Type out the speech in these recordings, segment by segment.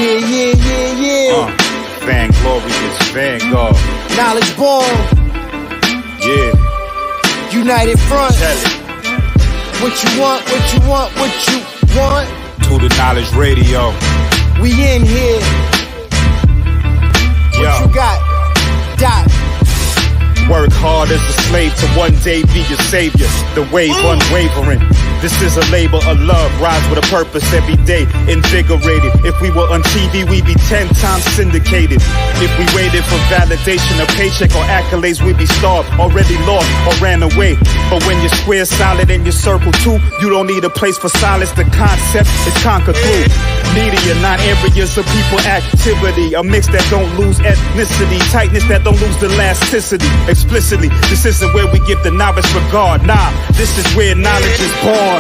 Yeah. Vainglorious Vanguard. Knowledge born. Yeah. United front. Tell it. What you want, what you want, what you want. To the Knowledge Radio. We in here. What Yo. you got? Dot. Work hard as a slave to one day be your savior. The wave unwavering. This is a labor of love. Rise with a purpose every day. Invigorated. If we were on TV, we'd be 10 times syndicated. If we waited for validation, a paycheck or accolades, we'd be starved, already lost or ran away. But when you're square, solid, and you circle too, you don't need a place for silence. The concept is conquered through media, not areas of people activity. A mix that don't lose ethnicity, tightness that don't lose elasticity. Explicitly, this isn't where we give the novice regard. Nah, this is where knowledge is born.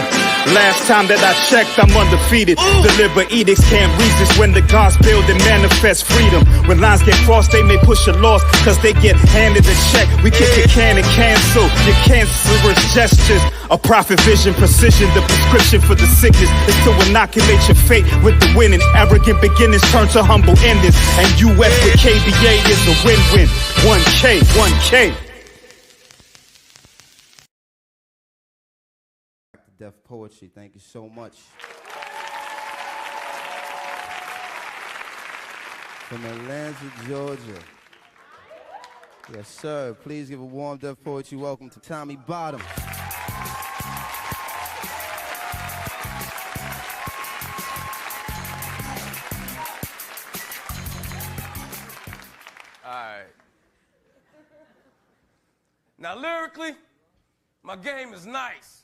Last time that I checked, I'm undefeated. Deliver edicts, can't resist when the gods build and manifest freedom. When lines get crossed, they may push a loss, cause they get handed a check. We kick your can and cancel your cancerous gestures. A prophet vision, precision, the prescription for the sickness is to inoculate your fate with the winning. Arrogant beginnings turn to humble endings. And US with KBA is a win-win. 1K, 1K. Deaf Poetry, thank you so much. From Atlanta, Georgia. Yes, sir. Please give a warm Deaf Poetry welcome to Tommy Bottom. Alright. Now lyrically, my game is nice.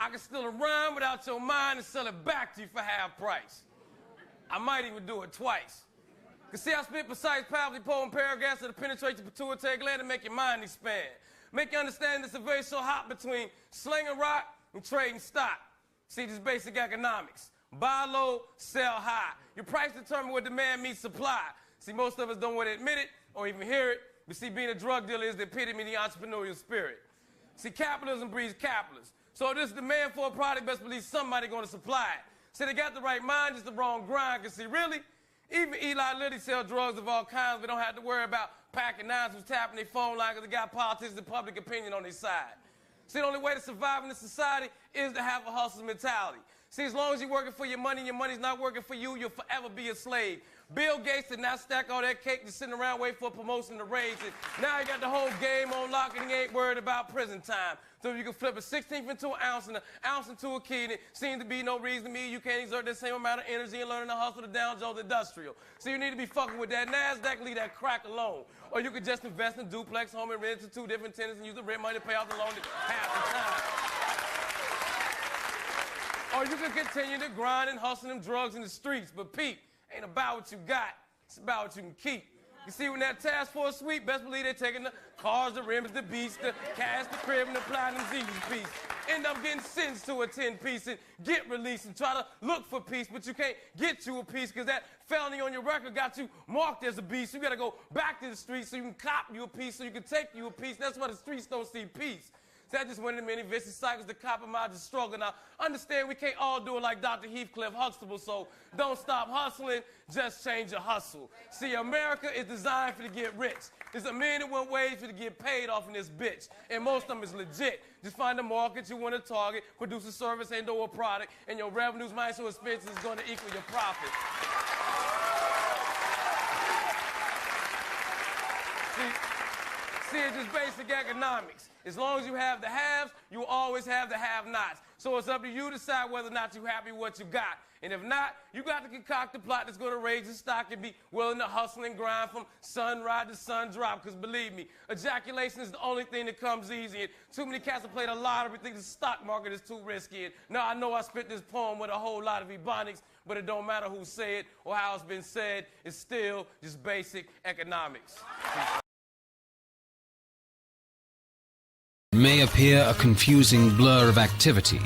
I can steal a rhyme without your mind and sell it back to you for half price. I might even do it twice. Cause see, I spit precise, powerfully poem paragraphs that penetrate the pituitary gland and make your mind expand. Make you understand there's a very so hot between slinging rock and trading stock. See, this basic economics. Buy low, sell high. Your price determines what demand meets supply. See, most of us don't want to admit it or even hear it, but see, being a drug dealer is the epitome of the entrepreneurial spirit. See, capitalism breeds capitalists. So if there's demand for a product, best believe somebody going to supply it. See, they got the right mind, just the wrong grind. Because see, really, even Eli Lilly sell drugs of all kinds. We don't have to worry about packing nines who's tapping their phone line because they got politics and public opinion on their side. See, the only way to survive in this society is to have a hustle mentality. See, as long as you're working for your money and your money's not working for you, you'll forever be a slave. Bill Gates did not stack all that cake, just sitting around waiting for a promotion to raise it. Now he got the whole game on lock and he ain't worried about prison time. So if you can flip a 16th into an ounce and an ounce into a key, and it seems to be no reason to me you can't exert the same amount of energy in learning to hustle the Dow Jones Industrial. So you need to be fucking with that NASDAQ, leave that crack alone. Or you could just invest in duplex, home, and rent to 2 different tenants and use the rent money to pay off the loan half the time. Or you could continue to grind and hustle them drugs in the streets. But Pete, ain't about what you got, it's about what you can keep. You see, when that task force sweep, best believe they're taking the cars, the rims, the beats, the cash, the crib, and the platinum Jesus piece. End up getting sentenced to a 10-piece and get released and try to look for peace, but you can't get you a piece because that felony on your record got you marked as a beast. You got to go back to the streets so you can cop you a piece, so you can take you a piece. That's why the streets don't see peace. That just one of the many vicious cycles to compromise the struggle. Now, understand we can't all do it like Dr. Heathcliff Huxtable, so don't stop hustling, just change your hustle. See, America is designed for to get rich. There's a million and one ways for to get paid off in this bitch, and most of them is legit. Just find the market you want to target, produce a service and or a product, and your revenues minus your expenses is going to equal your profit. See, it's just basic economics. As long as you have the haves, you will always have the have-nots. So it's up to you to decide whether or not you're happy with what you got. And if not, you got to concoct a plot that's going to raise your stock and be willing to hustle and grind from sunrise to sun drop. Because believe me, ejaculation is the only thing that comes easy. And too many cats have played a lottery think the stock market is too risky. And now I know I spit this poem with a whole lot of ebonics, but it don't matter who said it or how it's been said. It's still just basic economics. May appear a confusing blur of activity,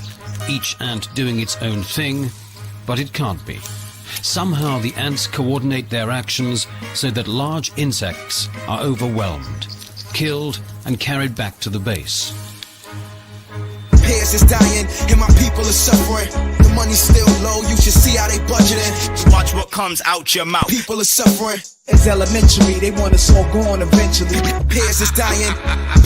each ant doing its own thing, but it can't be. Somehow the ants coordinate their actions so that large insects are overwhelmed, killed and carried back to the base. Peers is dying and my people are suffering. The money's still low, you should see how they budgeting. Watch what comes out your mouth. People are suffering. It's elementary, they want us all gone eventually. Peers is dying,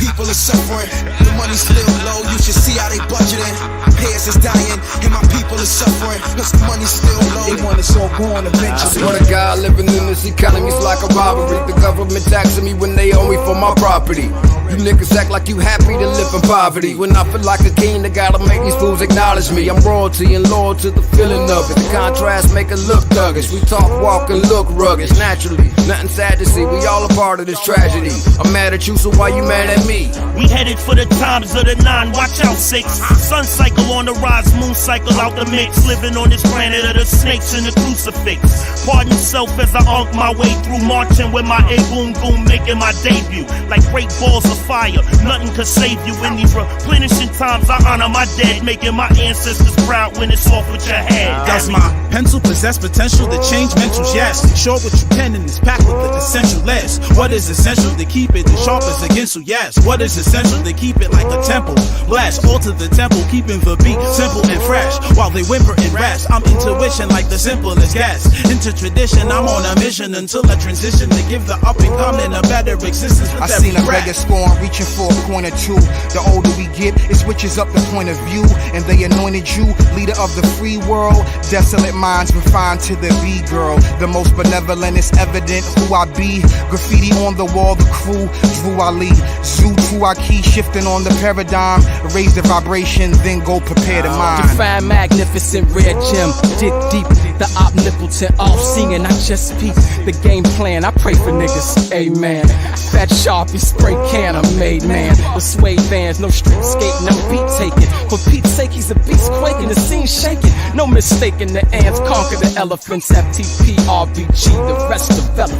people are suffering. The money's still low, you should see how they budgeting. Peers is dying, and my people are suffering. Cause the money's still low, they want us all gone eventually. I swear to God, living in this economy's like a robbery. The government taxing me when they owe me for my property. You niggas act like you happy to live in poverty. When I feel like a king, I gotta make these fools acknowledge me. I'm royalty and loyal to the feeling of it. The contrast make it look thuggish. We talk, walk, and look rugged naturally. Nothing sad to see, we all a part of this tragedy. I'm mad at you, so why you mad at me? We headed for the times of the 9, watch out 6. Sun cycle on the rise, moon cycle out the mix. Living on this planet of the snakes and the crucifix. Pardon yourself as I unk my way through, marching with my A-boom goon, making my debut. Like great balls of fire, nothing could save you. In these replenishing times, I honor my dead, making my ancestors proud when it's off with your head. Does my pencil possess potential to change mentals? Yes. Show what you can in this pack with the essential less. What is essential to keep it as sharp as a ginsel? Yes. What is essential to keep it like a temple? Blast, alter the temple, keeping the beat simple and fresh. While they whimper and rest, I'm intuition like the simplest gas. Into tradition, I'm on a mission until I transition to give the up and coming a better existence. I seen a beggar scorn reaching for a point or two. The older we get, it switches up the point of view. And they anointed you, leader of the free world. Desolate minds refined to the B-girl. The most benevolent is evident who I be. Graffiti on the wall, the crew, Drew Ali. Zoo to our key, shifting on the paradigm. Raise the vibration, then go prepare the mind. Define magnificent red gem, dig deep. The omnipotent, all-seeing, I just peep. The game plan, I pray for niggas, amen. Fat Sharpie, spray can, I'm made man. The suede bands, no street skate, no beat taking. For Pete's sake, he's a beast quaking, the scene shaking. No mistaking, the ants conquer the elephants. FTP, RBG, the rest develop.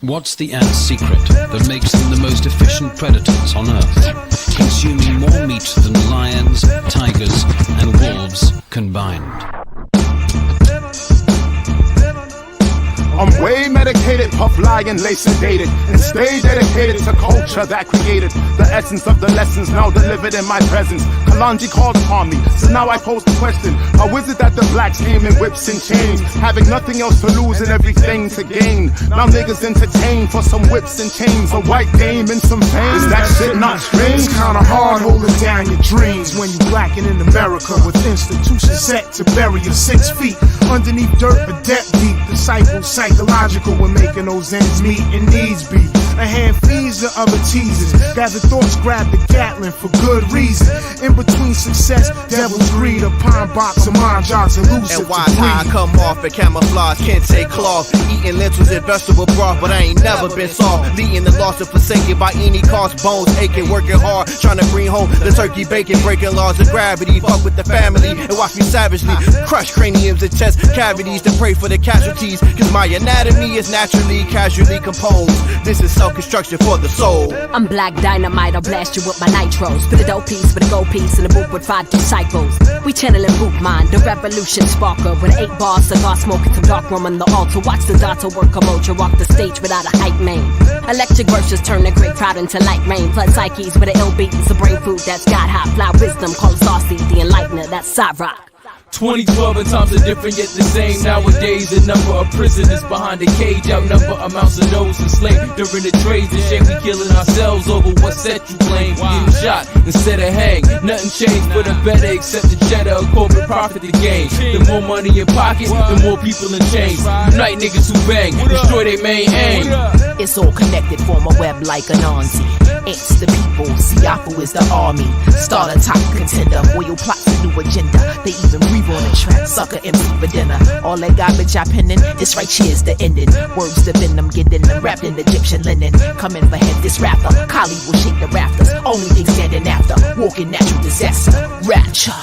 What's the ant's secret that makes them the most efficient predators on Earth, consuming more meat than lions, tigers, and wolves combined? I'm way medicated, puff lion, lay sedated, and stay dedicated to culture that created the essence of the lessons now delivered in my presence. Kalanji called upon me, so now I pose the question: how is it that the blacks came in whips and chains, having nothing else to lose and everything to gain? Now niggas entertain for some whips and chains, a white game and some fame. Is that shit not strange? It's kinda hard holding down your dreams when you black and in America, with institutions set to bury you 6 feet underneath dirt, a depth deep. Disciples psychological when making those ends meet and needs be. A hand feeds the other teasers. Gather thoughts, grab the Gatlin for good reason. In between success, devil's greed, a pine box of mind jogs elusive. And why I come off and camouflage, can't take cloth. Eating lentils and vegetable broth, but I ain't never been soft. Leading the lost and forsaken by any cost. Bones aching, working hard, trying to bring home the turkey bacon. Breaking laws of gravity, fuck with the family and watch me savagely crush craniums and chest cavities to pray for the casualties. Cause my anatomy is naturally, casually composed. This is self-construction for the soul. I'm black dynamite, I'll blast you with my nitros. Spit a dope piece with a gold piece in a booth with 5 disciples. We channeling boot mind, the revolution sparker. With 8 bars, cigar smoking some dark room on the altar. Watch the daughter work a mojo, walk the stage without a hype man. Electric verses turn the great crowd into light rain. Flood psyches with an ill beat, it's a brain food that's got hot. Fly wisdom, call it saucy, the enlightener, that's side rock. 2012 and times are different yet the same. Nowadays the number of prisoners behind the cage outnumber amounts of those enslaved during the trades and shit. We killing ourselves over what set you claim. Getting shot instead of hang. Nothing changed for the better except the cheddar of corporate profit to gain. The more money in pockets, the more people in chains. Unite niggas who bang, destroy their main aim. It's all connected, form a web like an Anzi. It's the people, Siafu is the army. Start a top contender, oil plots a new agenda. They even breathe on the track, sucker empty for dinner. All that garbage I penning, this right here's the ending. Words to venom, getting them wrapped in Egyptian linen. Coming for head this rapper, Kali will shake the rafters. Only thing standing after, walking natural disaster. Rapture.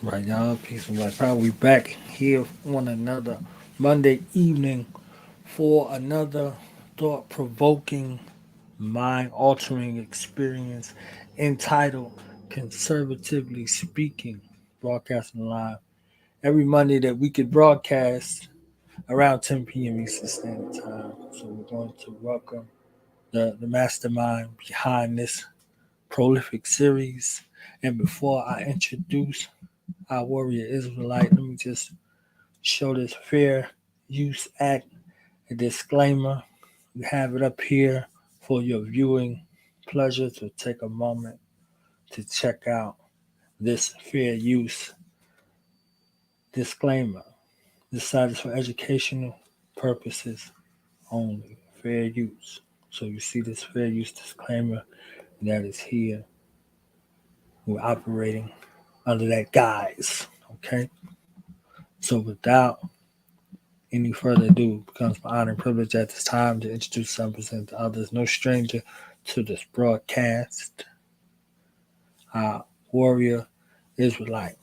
Right, y'all. Peace and light. We back here on another Monday evening for another thought-provoking, mind-altering experience entitled Conservatively Speaking, broadcasting live every Monday that we could broadcast around 10 p.m. Eastern Standard Time. So we're going to welcome the mastermind behind this prolific series. And before I introduce our warrior Israelite, let me just show this Fair Use Act, a disclaimer. We have it up here for your viewing pleasure to take a moment to check out this fair use disclaimer. This site is for educational purposes only. Fair use. So you see this fair use disclaimer that is here. We're operating under that guise. Okay. So without any further ado, it becomes my honor and privilege at this time to introduce some percent to others. No stranger to this broadcast, our warrior Israelite,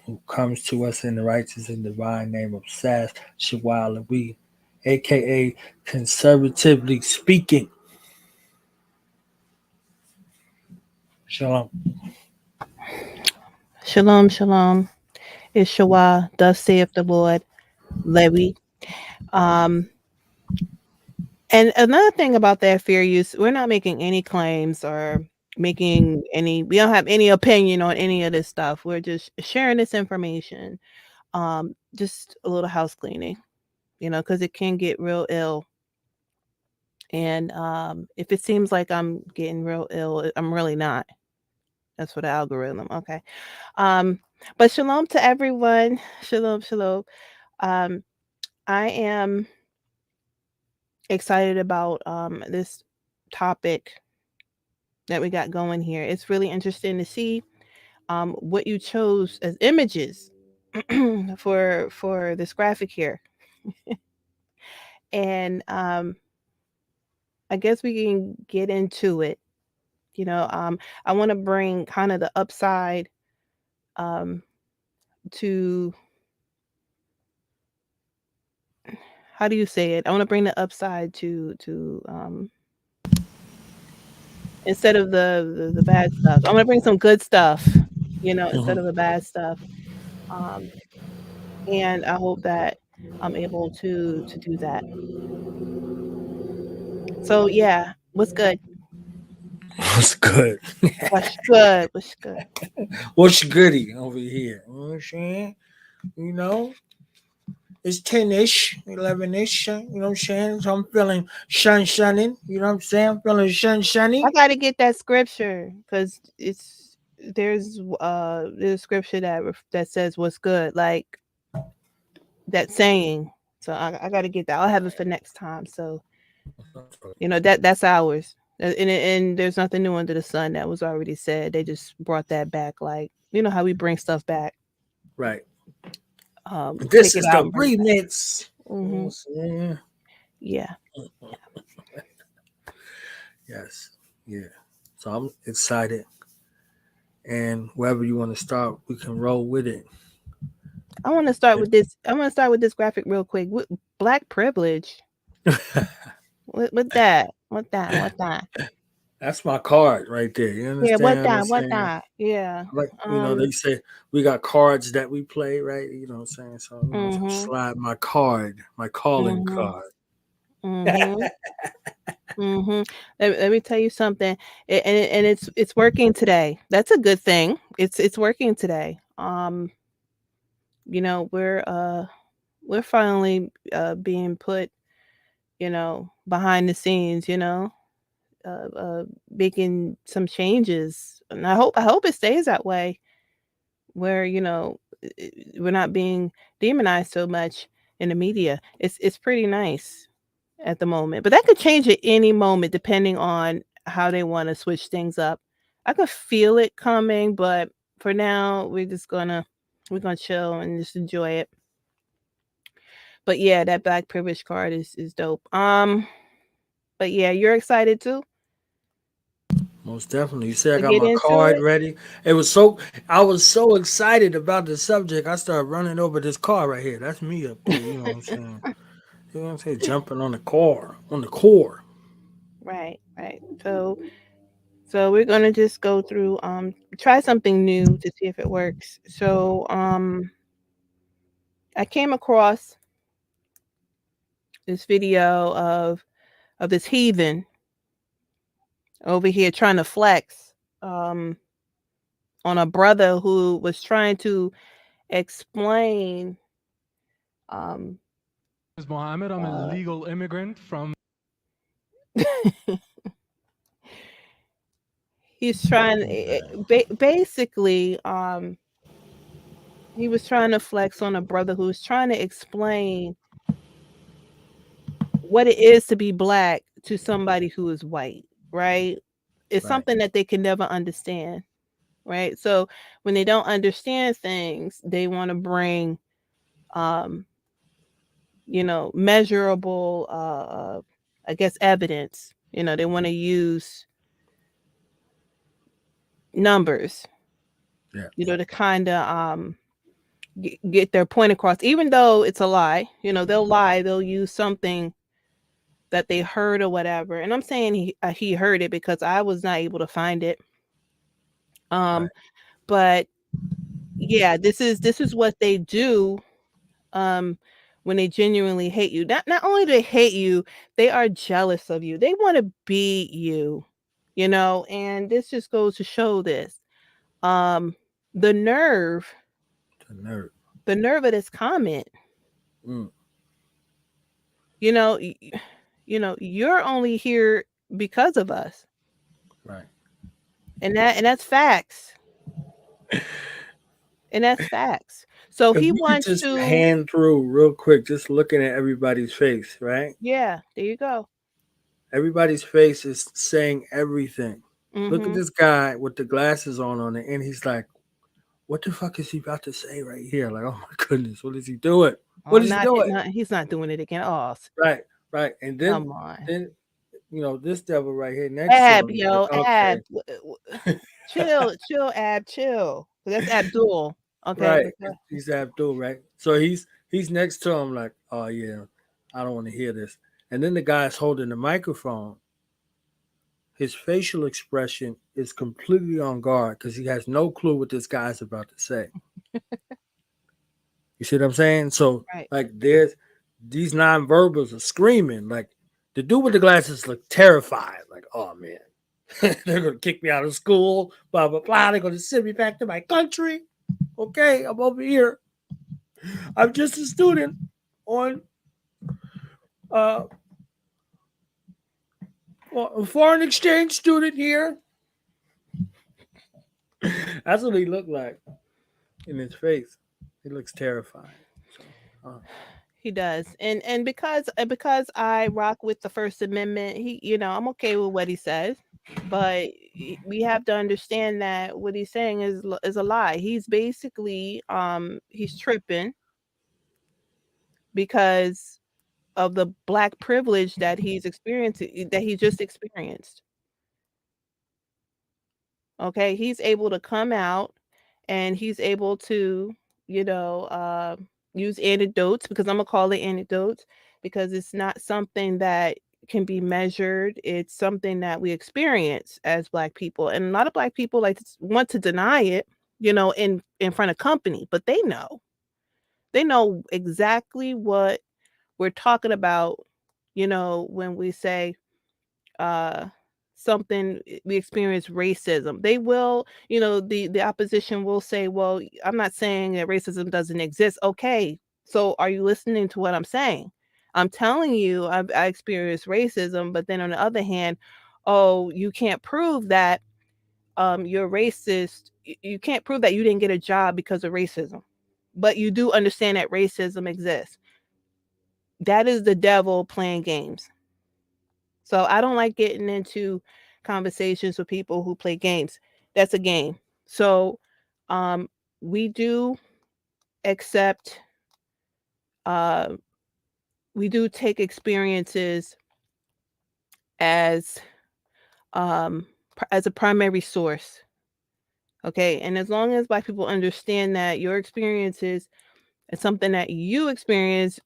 who comes to us in the righteous and divine name of Sass Shwa Lewi, aka Conservatively Speaking. Shalom. Shalom, shalom. It's Shawah, thus saith the Lord, Lewi. And another thing about that fair use, we're not making any claims or we don't have any opinion on any of this stuff. We're just sharing this information. Just a little house cleaning, because it can get real ill. And if it seems like I'm getting real ill, I'm really not. That's for the algorithm. Okay. But shalom to everyone. Shalom, shalom. I am excited about this topic that we got going here. It's really interesting to see what you chose as images for this graphic here. And I guess we can get into it. I want to bring kind of the upside to, how do you say it? I want to bring the upside to instead of the bad stuff. I'm gonna bring some good stuff, instead of the bad stuff. And I hope that I'm able to do that. So yeah, what's good? What's good? What's good? What's good? What's goody over here? You know what I'm saying? It's 10-ish, 11-ish, you know what I'm saying? So I'm feeling shining, you know what I'm saying? I'm feeling shiny. I gotta get that scripture because there's a scripture that says what's good, like that saying. So I gotta get that. I'll have it for next time. So that's ours. And there's nothing new under the sun that was already said. They just brought that back, like how we bring stuff back. Right. This is the remix. Mm-hmm. Yeah. Yes. Yeah. So I'm excited. And wherever you want to start, we can roll with it. I want to start with this. I want to start with this graphic real quick. Black privilege. What that? That's my card right there. You understand? Yeah, what that? Yeah. Like, they say we got cards that we play, right? You know what I'm saying? So slide my card, my calling card. Mm-hmm. Mm-hmm. Let me tell you something. And it's working today. That's a good thing. It's working today. We're finally being put, behind the scenes, making some changes. And I hope it stays that way, where, we're not being demonized so much in the media. It's pretty nice at the moment, but that could change at any moment depending on how they want to switch things up. I could feel it coming, but for now we're gonna chill and just enjoy it. But yeah, that black privilege card is dope. But yeah, you're excited too? Most definitely. You said I to got get my into card it? ready. I was so excited about the subject. I started running over this car right here. That's me up there. You know what I'm saying? You know what I'm saying? Jumping on the car, on the core. Right, right. So we're gonna just go through try something new to see if it works. So I came across this video of this heathen over here trying to flex um on a brother who was trying to explain um Is Mohammed. I'm a legal immigrant from. he's trying basically he was trying to flex on a brother who was trying to explain what it is to be black to somebody who is white, right? It's Right. something that they can never understand, right? So when they don't understand things, they want to bring um measurable I guess evidence. They want to use numbers, Yeah. to kind of get their point across, even though it's a lie. They'll lie, they'll use something that they heard or whatever. And I'm saying he heard it because I was not able to find it. But yeah, this is what they do um when they genuinely hate you. Not only do they hate you, they are jealous of you. They want to be you, and this just goes to show this. Um the nerve, The nerve. the nerve of this comment. Mm. You know, you're only here because of us. Right. And that's facts. And that's facts. So If he we could wants just to hand through real quick, just looking at everybody's face, right? yeah, there you go. Everybody's face is saying everything. Look at Mhm. this guy with the glasses on it, and he's like, "What the fuck is he about to say right here?" Like, oh my goodness, what is he doing? Oh, What is he not doing? not he's not doing it again. Oh, Right, right. And come on. then this devil right here next to Ab, him is like, yo, okay, Ab. Chill, Ab, chill. That's Abdul. Okay, right. He's Abdul, right? So he's next to him, like, oh yeah, I don't want to hear this. And then the guy's holding the microphone. His facial expression is completely on guard because he has no clue what this guy's about to say. You see what I'm saying? So right. like there's these nonverbals are screaming. Like the dude with the glasses look terrified. Like, oh man, they're gonna kick me out of school, blah blah blah. They're gonna send me back to my country. Okay, I'm over here. I'm just a student on a foreign exchange student here. That's what he looked like in his face. He looks terrified. So, He does. And because I rock with the First Amendment, I'm okay with what he says. But we have to understand that what he's saying is a lie. He's basically he's tripping because of the black privilege that he's experiencing, that he just experienced. Okay, he's able to come out and he's able to, you know, uh, use anecdotes, because I'm gonna call it anecdotes, because it's not something that can be measured. It's something that we experience as black people, and a lot of black people want to deny it, in front of company, but they know exactly what we're talking about, when we say uh something, we experience racism. They will, the opposition will say, well, I'm not saying that racism doesn't exist. Okay, so are you listening to what I'm saying? I'm telling you I experience racism, but then on the other hand, oh, you can't prove that you're racist. You can't prove that you didn't get a job because of racism, but you do understand that racism exists. That is the devil playing games. So I don't like getting into conversations with people who play games. That's a game. So um we do accept uh we do take experiences as um as a primary source. Okay, and as long as Black people understand that your experiences is something that you experience,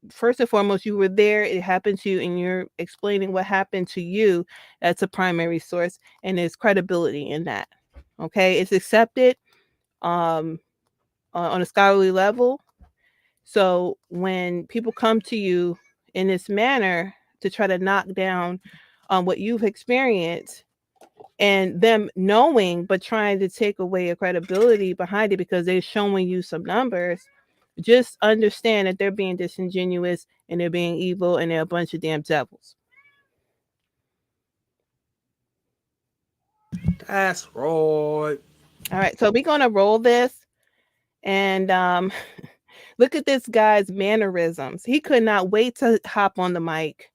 first and foremost, you were there, it happened to you, and you're explaining what happened to you, that's a primary source, and there's credibility in that. Okay, it's accepted on a scholarly level. So when people come to you in this manner to try to knock down what you've experienced, and them knowing but trying to take away your credibility behind it because they're showing you some numbers, just understand that they're being disingenuous and they're being evil and they're a bunch of damn devils. That's right. All right, so we're gonna roll this, and look at this guy's mannerisms. He could not wait to hop on the mic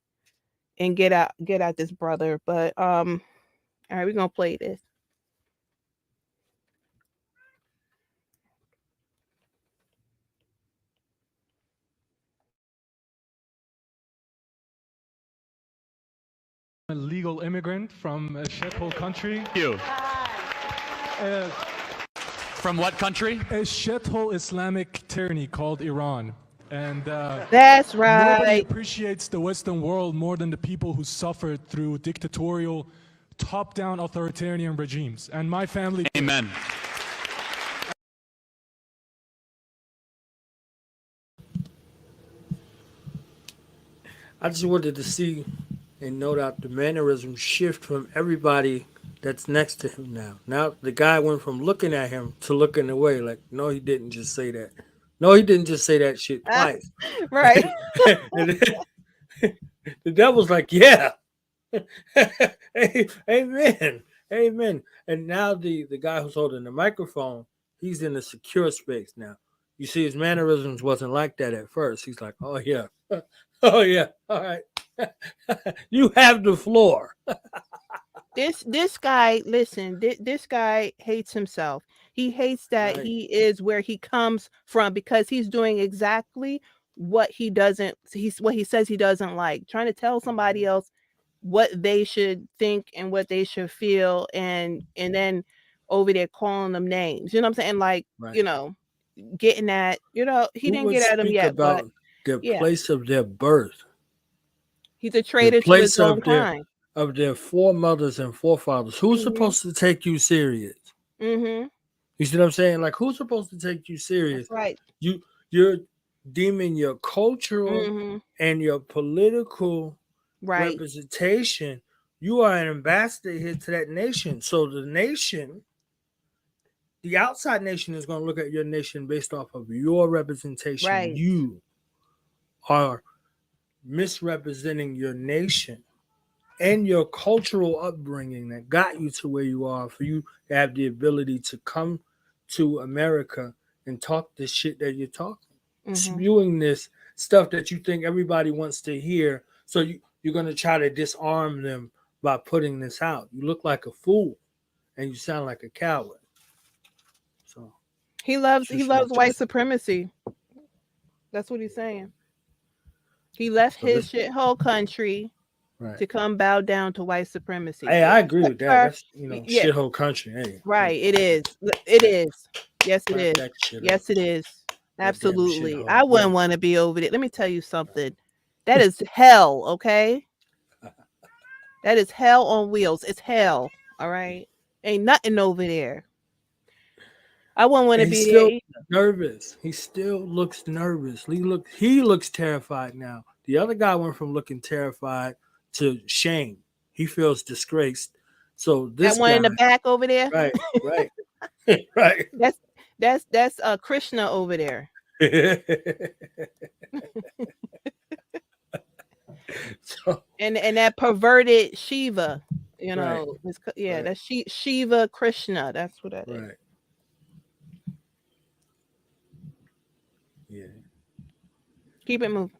and get out this brother. But all right, we're gonna play this. I'm a legal immigrant from a shithole country. You. From what country? A shithole Islamic tyranny called Iran. And that's right. Nobody appreciates the Western world more than the people who suffered through dictatorial, top-down authoritarian regimes. And my family... Amen. I just wanted to see and note out the mannerism shift from everybody that's next to him now. Now the guy went from looking at him to looking away. Like, no, he didn't just say that. No, he didn't just say that shit twice. Right. The devil's like, yeah. Amen. Amen. And now the guy who's holding the microphone, he's in a secure space now. You see, his mannerisms wasn't like that at first. He's like, oh, yeah. Oh, yeah. All right. You have the floor. This guy, listen, this guy hates himself. He hates that he is where he comes from because he's doing exactly what he says he doesn't like, trying to tell somebody else what they should think and what they should feel, and then over there calling them names. You know what I'm saying? Like, you know, getting at, you know, he didn't get at them yet, about but the place of their birth. He's a traitor to his own kind. Of their foremothers and forefathers. Who's supposed to take you serious? Mm-hmm. You see what I'm saying? Like, who's supposed to take you serious? That's right. You're deeming your cultural and your political representation. You are an ambassador here to that nation. So the nation, the outside nation, is going to look at your nation based off of your representation. Right. You are misrepresenting your nation and your cultural upbringing that got you to where you are, for you to have the ability to come to America and talk this shit that you're talking, spewing this stuff that you think everybody wants to hear. So you're going to try to disarm them by putting this out. You look like a fool and you sound like a coward. So he loves white supremacy. That's what he's saying. He left his shithole country to come bow down to white supremacy. Hey, I agree with that. That's, shithole country. Hey. Right, it is. It is. Yes, it is. Yes, it is. Absolutely. I wouldn't want to be over there. Let me tell you something. That is hell, okay? That is hell on wheels. It's hell, all right? Ain't nothing over there. I wouldn't want to be still there. Nervous. He still looks nervous. He looks terrified now. The other guy went from looking terrified to shame. He feels disgraced. So this that one in the back over there, right, right. That's Krishna over there. and that perverted Shiva, you know, that's Shiva Krishna. That's what that is. Right. Yeah. Keep it moving.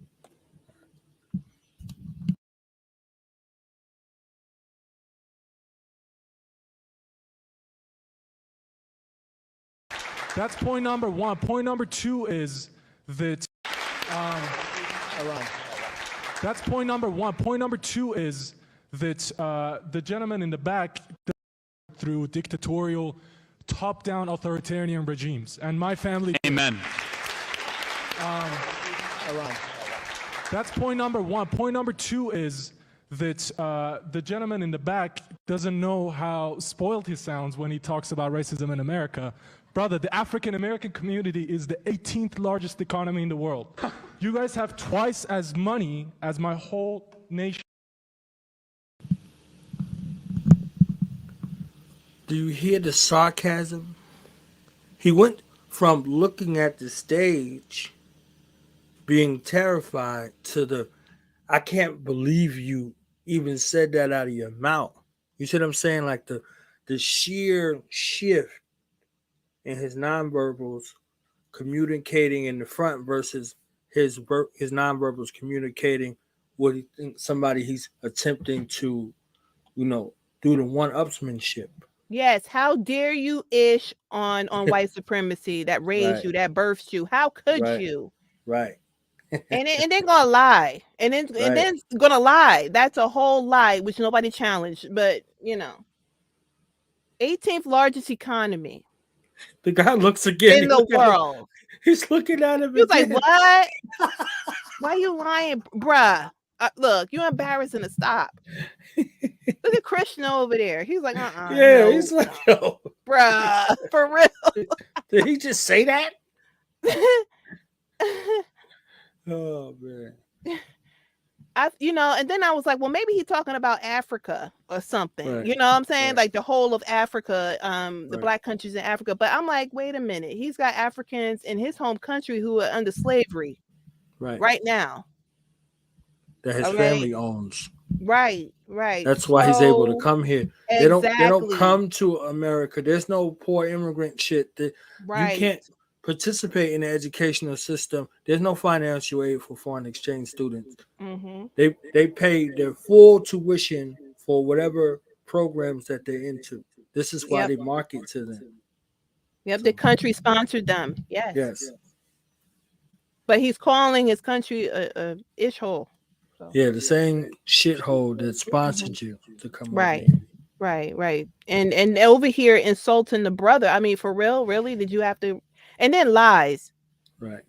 That's point number one. Point number two is that that's point number one. Point number two is that the gentleman in the back through dictatorial, top-down authoritarian regimes. And my family... Amen. That's point number one. Point number two is that the gentleman in the back doesn't know how spoiled he sounds when he talks about racism in America. Brother, the African-American community is the 18th largest economy in the world. You guys have twice as money as my whole nation. Do you hear the sarcasm? He went from looking at the stage, being terrified, to the, I can't believe you even said that out of your mouth. You see what I'm saying? Like the sheer shift in his nonverbals communicating in the front versus his nonverbals communicating what he thinks somebody he's attempting to, do the one-upsmanship. Yes, how dare you ish on white supremacy that raised you, that birthed you? How could you? Right. and then gonna lie. And then gonna lie. That's a whole lie, which nobody challenged. But 18th largest economy. The guy looks again in the world. He's looking at him. He's like, what? Why you lying, bruh? Look, you're embarrassing to stop. Look at Krishna over there. He's like, Yeah, no. he's like, yo, bruh, for real. Did he just say that? Oh man. And then I was like, well, maybe he's talking about Africa or something. Right. You know what I'm saying? Like the whole of Africa, the black countries in Africa. But I'm like, wait a minute. He's got Africans in his home country who are under slavery right now. That his family owns. Right. That's why he's able to come here. Exactly. They don't come to America. There's no poor immigrant shit. You can't participate in the educational system. There's no financial aid for foreign exchange students. Mm-hmm. They pay their full tuition for whatever programs that they're into. This is why they market to them. Yep, the country sponsored them. Yes. But he's calling his country a ishhole. So. Yeah, the same shithole that sponsored you to come over here. Right. And over here insulting the brother. I mean, for real? Really? Did you have to? And then lies. Right.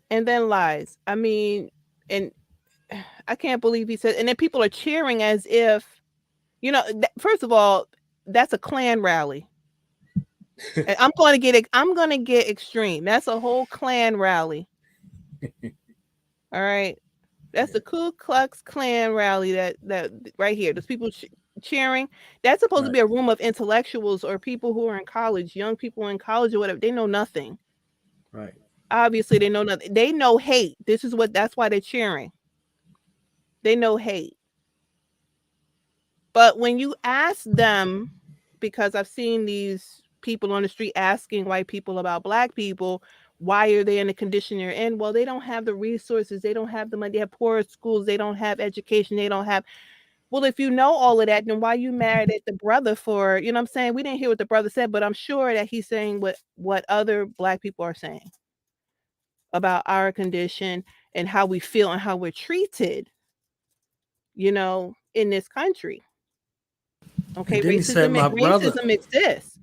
And then lies. I mean, and I can't believe he said, and then people are cheering as if, first of all, that's a Klan rally. And I'm going to get extreme. That's a whole Klan rally. All right. That's the Ku Klux Klan rally that right here. There's people cheering. That's supposed to be a room of intellectuals or people who are in college, young people in college or whatever. They know nothing. Right. Obviously, they know nothing. They know hate. That's why they're cheering. They know hate. But when you ask them, because I've seen these people on the street asking white people about black people, why are they in the condition they're in? Well, they don't have the resources. They don't have the money. They have poor schools. They don't have education. They don't have. Well, if you know all of that, then why you married at the brother for, what I'm saying? We didn't hear what the brother said, but I'm sure that he's saying what other black people are saying about our condition and how we feel and how we're treated, in this country. Okay, racism exists.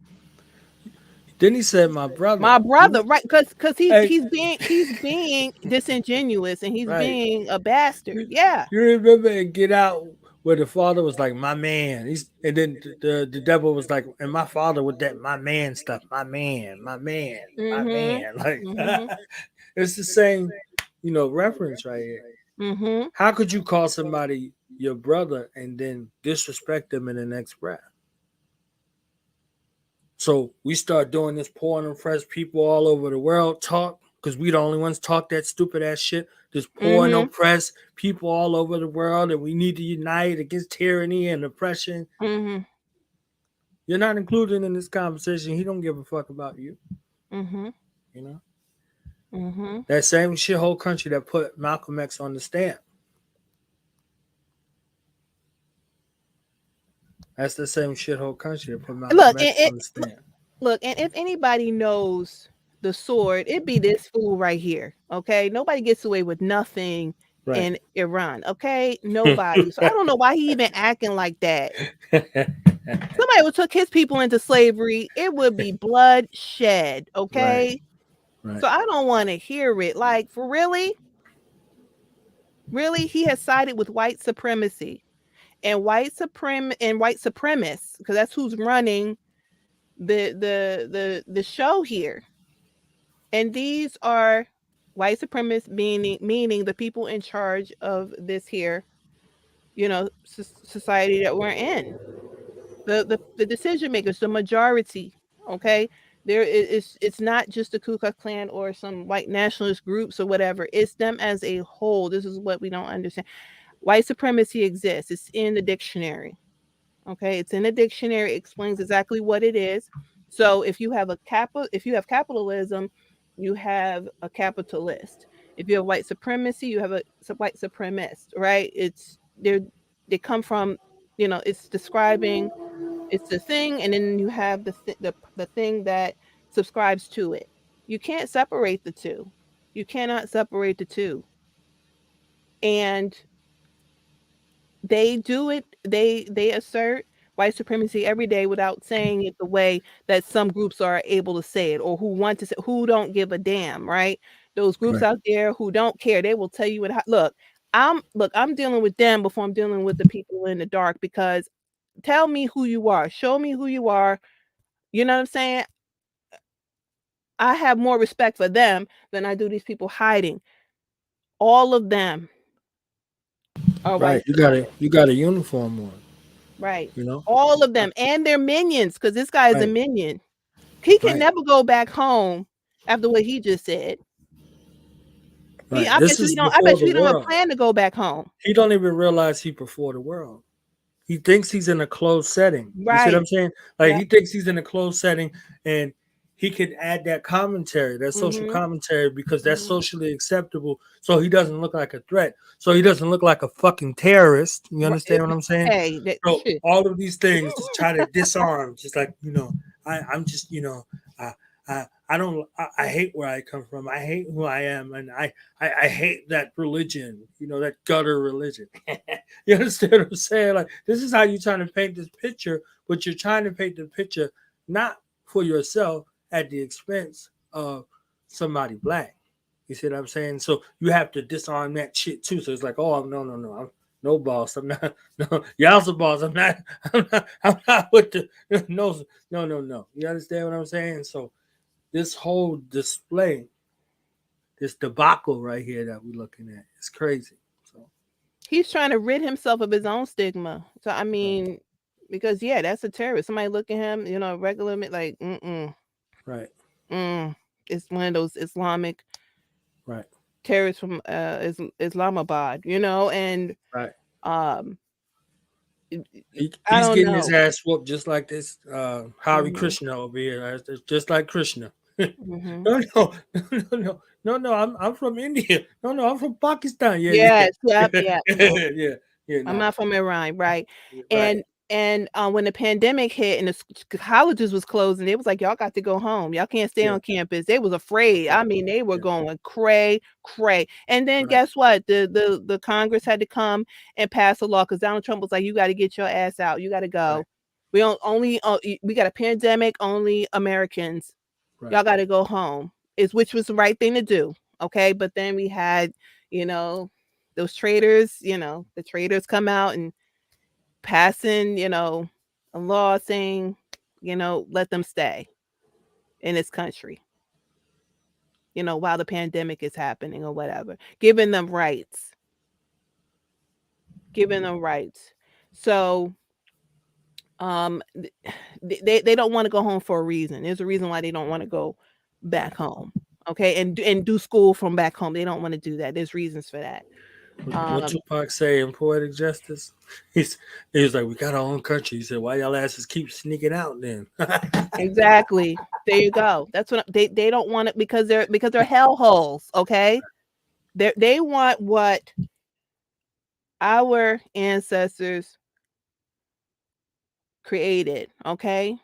Then he said, "My brother, right? Because he's being disingenuous and he's being a bastard." Yeah, you remember in Get Out where the father was like, "My man," and then the devil was like, "And my father with that my man stuff, my man." Like it's the same, reference right here. Mm-hmm. How could you call somebody your brother and then disrespect them in the next breath? So we start doing this poor and oppressed people all over the world talk because we the only ones talk that stupid ass shit. There's poor and oppressed people all over the world, and we need to unite against tyranny and oppression. Mm-hmm. You're not included in this conversation. He don't give a fuck about you. Mm-hmm. That same shithole country that put Malcolm X on the stand. That's the same shithole country that put Malcolm X on the stand. Look, and if anybody knows the sword, it'd be this fool right here. Okay, nobody gets away with nothing in Iran. Okay, nobody. So I don't know why he even acting like that. Somebody would took his people into slavery, it would be bloodshed. Okay, so I don't want to hear it. Like, for really, he has sided with white supremacy and white supremacists, because that's who's running the show here. And these are white supremacists, meaning the people in charge of this here, society that we're in. The decision makers, the majority. Okay, it's not just the Ku Klux Klan or some white nationalist groups or whatever. It's them as a whole. This is what we don't understand. White supremacy exists. It's in the dictionary. Okay, it's in the dictionary. It explains exactly what it is. So if you have capitalism, you have a capitalist. If you have white supremacy, you have a white supremacist, right? They come from, it's describing, it's the thing, and then you have the thing that subscribes to it. You can't separate the two. You cannot separate the two. And they do it. They assert white supremacy every day without saying it the way that some groups are able to say it, or who don't give a damn, right? Those groups out there who don't care, they will tell you what. Look, I'm dealing with them before I'm dealing with the people in the dark, because tell me who you are, show me who you are. You know what I'm saying? I have more respect for them than I do these people hiding. All of them are white. You got a uniform on. Right. All of them and their minions, because this guy is a minion. He can never go back home after what he just said. I bet you he don't have a plan to go back home. He don't even realize he before the world. He thinks he's in a closed setting. You see what I'm saying? Like, he thinks he's in a closed setting, and he can add that commentary, that social commentary, because that's socially acceptable. So he doesn't look like a threat. So he doesn't look like a fucking terrorist. You understand what I'm saying? Hey, so all of these things to try to disarm, just like, I'm just, I hate where I come from. I hate who I am. And I hate that religion, that gutter religion. You understand what I'm saying? Like, this is how you're trying to paint this picture, but you're trying to paint the picture not for yourself at the expense of somebody black. You see what I'm saying? So you have to disarm that shit too. So it's like, oh, no. I'm no boss. I'm not. No, y'all's a boss. I'm not with the no. You understand what I'm saying? So this whole display, this debacle right here that we're looking at, is crazy. So he's trying to rid himself of his own stigma. So I mean, because that's a terrorist. Somebody look at him, regular, like, right. It's one of those Islamic terrorists from Islamabad, and he's getting his ass whooped just like this Hari Krishna over here, just like Krishna. No, I'm from India. No, I'm from Pakistan. Yeah. I'm No. not from Iran, right? And when the pandemic hit and the colleges was closing, it was like, y'all got to go home. Y'all can't stay on campus. They was afraid. I mean, they were going cray. And then guess what? The Congress had to come and pass a law, because Donald Trump was like, you got to get your ass out. You got to go. We got a pandemic. Only Americans. Y'all got to go home. Which was the right thing to do. Okay, but then we had, those traitors. The traitors come out and passing, a law saying, let them stay in this country, while the pandemic is happening or whatever, giving them rights. So, they don't want to go home for a reason. There's a reason why they don't want to go back home. Okay, and do school from back home. They don't want to do that. There's reasons for that. What Tupac say in Poetic Justice? He was like, we got our own country. He said, why y'all asses keep sneaking out then? Exactly. There you go. That's what they don't want it, because they're hellholes. Okay, they want what our ancestors created. Okay,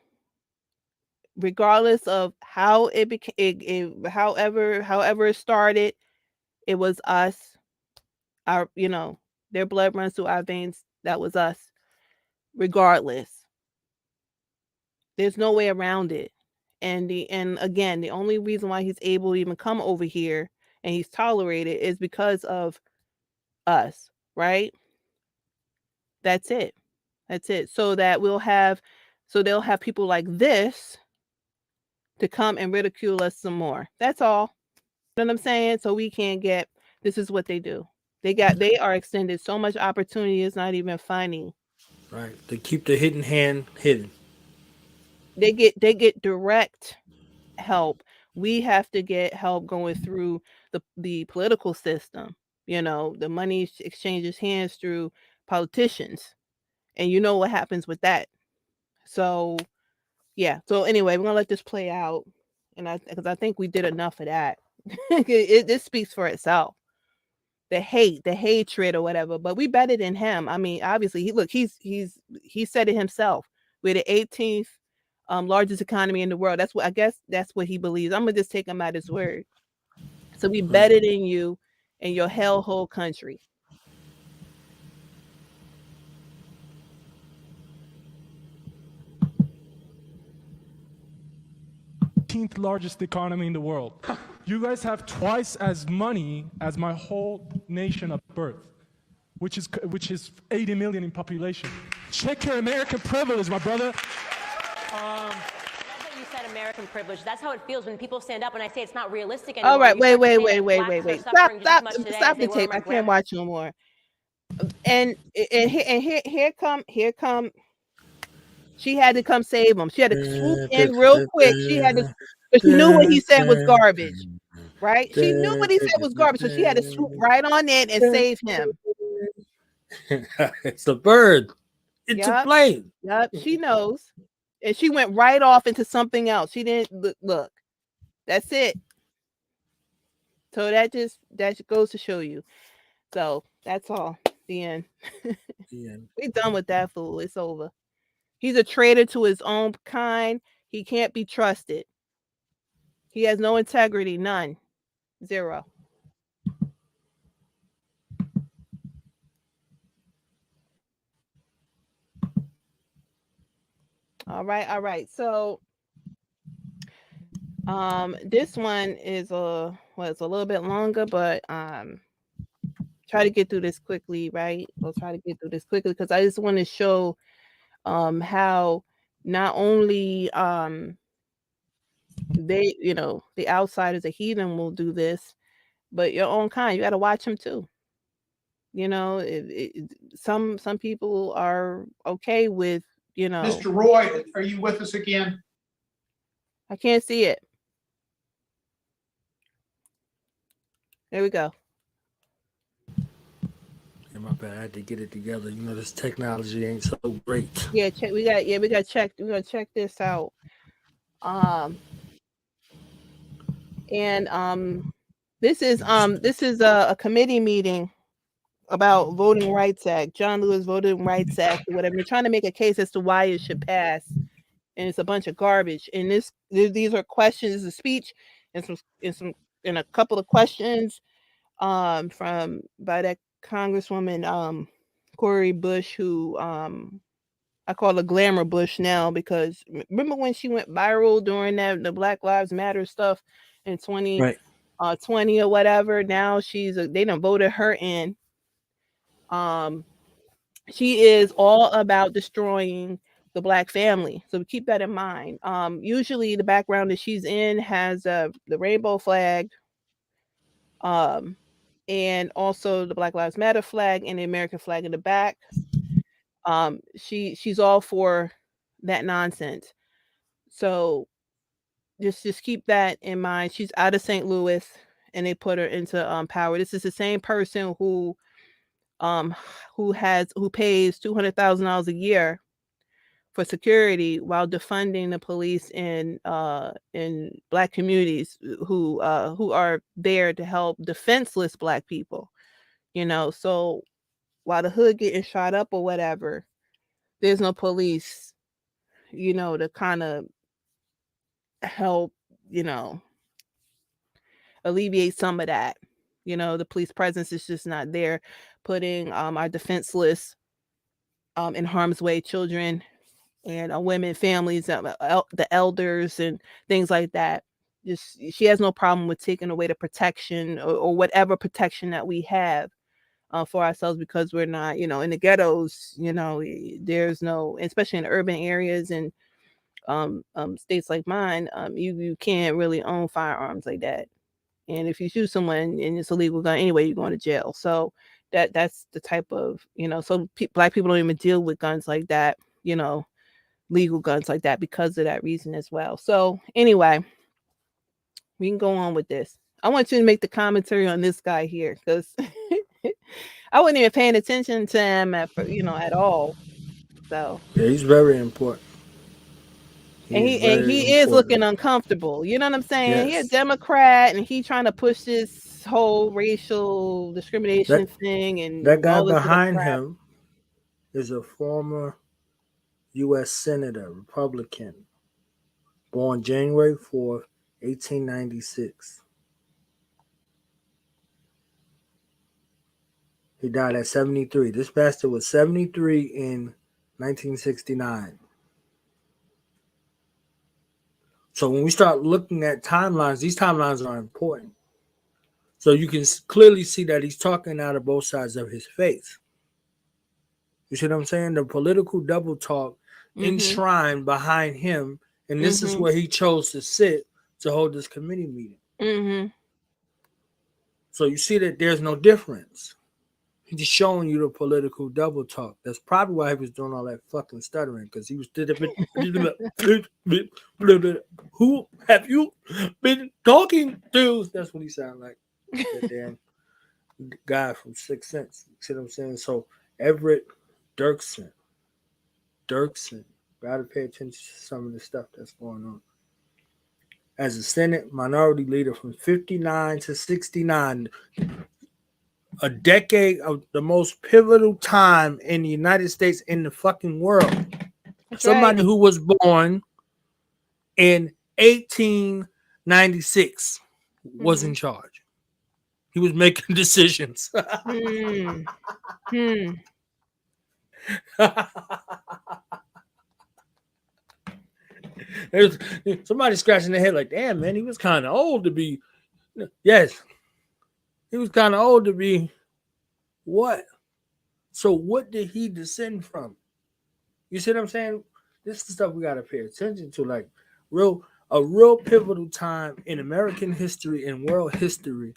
regardless of how it became, however it started, it was us Their blood runs through our veins. That was us. Regardless, there's no way around it. And again, the only reason why he's able to even come over here and he's tolerated is because of us, right? That's it. So that they'll have people like this to come and ridicule us some more. That's all. You know what I'm saying? So we can't get. This is what they do. They are extended so much opportunity. It's not even funny. Right. They keep the hidden hand hidden. They get direct help. We have to get help going through the political system. The money exchanges hands through politicians, and you know what happens with that. So yeah. So anyway, we're gonna let this play out, and because I think we did enough of that. This speaks for itself. The hatred or whatever, but we better than him. I mean, obviously, he said it himself. We're the 18th largest economy in the world. I guess that's what he believes. I'm gonna just take him at his word. So we better than you and your hellhole country. Largest economy in the world. You guys have twice as money as my whole nation of birth, which is 80 million in population. Check your American privilege, my brother. You said American privilege. That's how it feels when people stand up and I say it's not realistic anymore. All right, wait. Stop the tape. I can't watch no more. And here come. She had to come save him. She had to swoop in real quick. She knew what he said was garbage, right? She knew what he said was garbage, so she had to swoop right on in and save him. It's a bird. It's a plane. Yep, she knows. And she went right off into something else. She didn't look. That's it. So that goes to show you. So that's all. The end. We're done with that fool. It's over. He's a traitor to his own kind. He can't be trusted. He has no integrity. None. Zero. All right. So, this one is it's a little bit longer, but try to get through this quickly, right? We'll try to get through this quickly because I just want to show how not only they, the outsiders, the heathen will do this, but your own kind, you got to watch them too. Some people are okay with, Mr. Roy, are you with us again? I can't see it. There we go. My bad. I had to get it together. This technology ain't so great. Yeah, we got check. We're gonna check this out. This is a committee meeting about Voting Rights Act, John Lewis Voting Rights Act, or whatever. They're trying to make a case as to why it should pass, and it's a bunch of garbage. And these are questions, a speech, and a couple of questions by that Congresswoman Cori Bush, who I call her Glamour Bush now, because remember when she went viral during the Black Lives Matter stuff in 2020 or whatever. Now they done voted her in. She is all about destroying the Black family, so keep that in mind. Usually the background that she's in has the rainbow flag, and also the Black Lives Matter flag and the American flag in the back. She's all for that nonsense. So just keep that in mind. She's out of St. Louis, and they put her into power. This is the same person who pays $200,000 a year for security while defunding the police in Black communities who are there to help defenseless Black people. So while the hood getting shot up or whatever, there's no police, to kind of help, alleviate some of that. You know, the police presence is just not there, putting our defenseless in harm's way, children and women, families, the elders, and things like that. Just she has no problem with taking away the protection or whatever protection that we have for ourselves, because we're not, you know, in the ghettos. You know, there's no, especially in urban areas and states like mine, you can't really own firearms like that. And if you shoot someone and it's a legal gun anyway, you're going to jail. So that's the type of, you know, so black people don't even deal with guns like that, you know, legal guns like that, because of that reason as well. So anyway, we can go on with this. I want you to make the commentary on this guy here, because I wasn't even paying attention to him at all. So yeah, he's very important. He is looking uncomfortable. You know what I'm saying? He a Yes. Democrat, and he trying to push this whole racial discrimination thing, and That guy all this other behind crap. him is a former U.S. Senator, Republican, born January 4th, 1896. He died at 73. This bastard was 73 in 1969. So when we start looking at timelines, these timelines are important. So you can clearly see that he's talking out of both sides of his face. You see what I'm saying? The political double talk enshrined behind him, and this is where he chose to sit to hold this committee meeting. So you see that there's no difference. He's just showing you the political double talk. That's probably why he was doing all that fucking stuttering, because he was who have you been talking to? That's what he sounded like. That damn guy from Sixth Sense. You see what I'm saying? So Everett Dirksen, gotta pay attention to some of the stuff that's going on. As a Senate minority leader from 59 to 69, a decade of the most pivotal time in the United States, in the fucking world. That's Somebody right. who was born in 1896 was in charge. He was making decisions. There's somebody scratching their head like, damn, man, he was kind of old to be. Yes, he was kind of old to be what? So what did he descend from? You see what I'm saying? This is stuff we got to pay attention to, like a real pivotal time in American history and world history.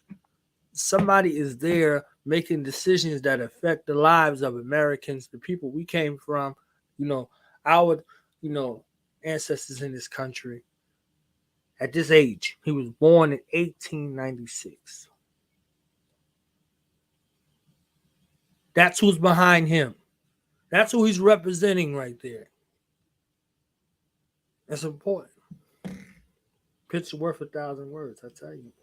Somebody is there making decisions that affect the lives of Americans, the people we came from, our, ancestors in this country. At this age, he was born in 1896. That's who's behind him. That's who he's representing right there. That's important. Picture worth 1,000 words, I tell you.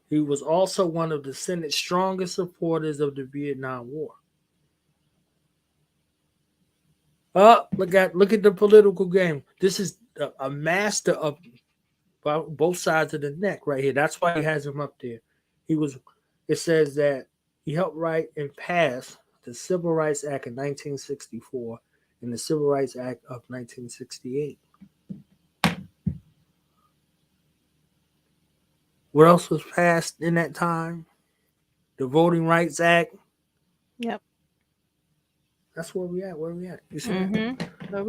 He was also one of the Senate's strongest supporters of the Vietnam War. Look at the political game. This is a master of both sides of the neck right here. That's why he has him up there. It says that he helped write and pass the Civil Rights Act of 1964 and the Civil Rights Act of 1968. What else was passed in that time? The Voting Rights Act. Yep. That's where we at. You see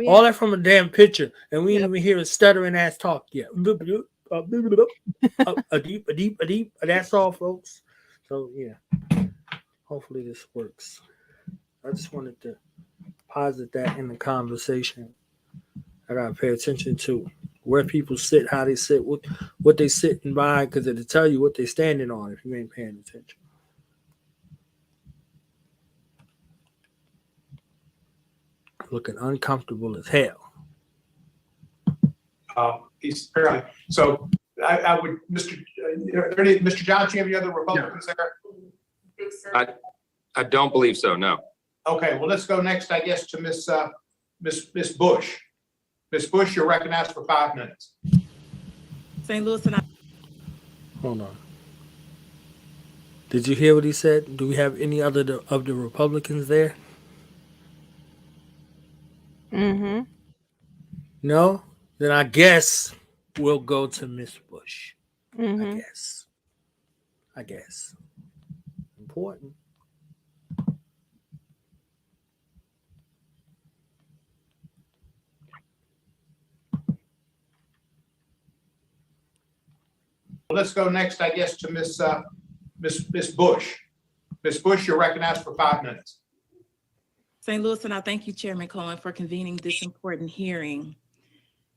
All that from a damn picture, and we didn't even hear a stuttering ass talk yet. A deep. That's all, folks. So yeah, hopefully this works. I just wanted to posit that in the conversation. I gotta pay attention to where people sit, how they sit, what they sitting by, because it'll tell you what they're standing on if you ain't paying attention. Looking uncomfortable as hell. He's apparently so. I would, Mr. Johnson, you have any other Republicans there? I don't believe so. No. Okay, well, let's go next, I guess, to Miss Bush. Miss Bush, you're recognized for 5 minutes. St. Louis and I. Hold on. Did you hear what he said? Do we have any other of the Republicans there? Mm-hmm. No? Then I guess we'll go to Miss Bush. Mm-hmm. I guess. Important. Well, let's go next, I guess, to Miss Bush. Miss Bush, you're recognized for 5 minutes. St. Louis, and I thank you, Chairman Cohen, for convening this important hearing.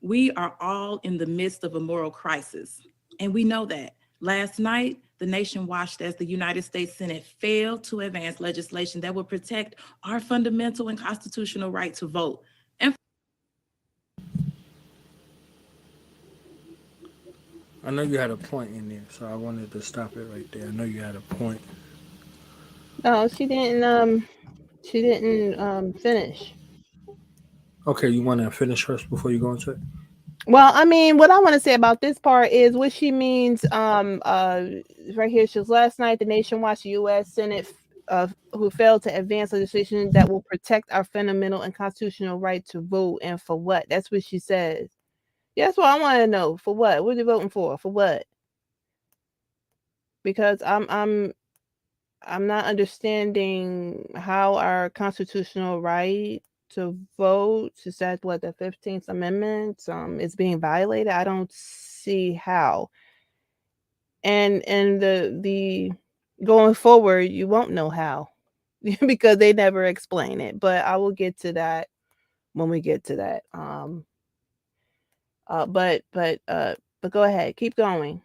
We are all in the midst of a moral crisis, and we know that. Last night, the nation watched as the United States Senate failed to advance legislation that would protect our fundamental and constitutional right to vote. And I know you had a point in there, so I wanted to stop it right there. I know you had a point. No, she didn't. She didn't finish. Okay, you want to finish first before you go into it? Well, I mean, what I want to say about this part is what she means. Right here, she was last night. The nation watched the U.S. Senate who failed to advance legislation that will protect our fundamental and constitutional right to vote, and for what? That's what she says. Yeah, that's what I want to know. For what? What are they voting for? For what? Because I'm not understanding how our constitutional right to vote, is that what, the 15th Amendment is being violated? I don't see how. And the going forward, you won't know how because they never explain it. But I will get to that when we get to that. But go ahead, keep going.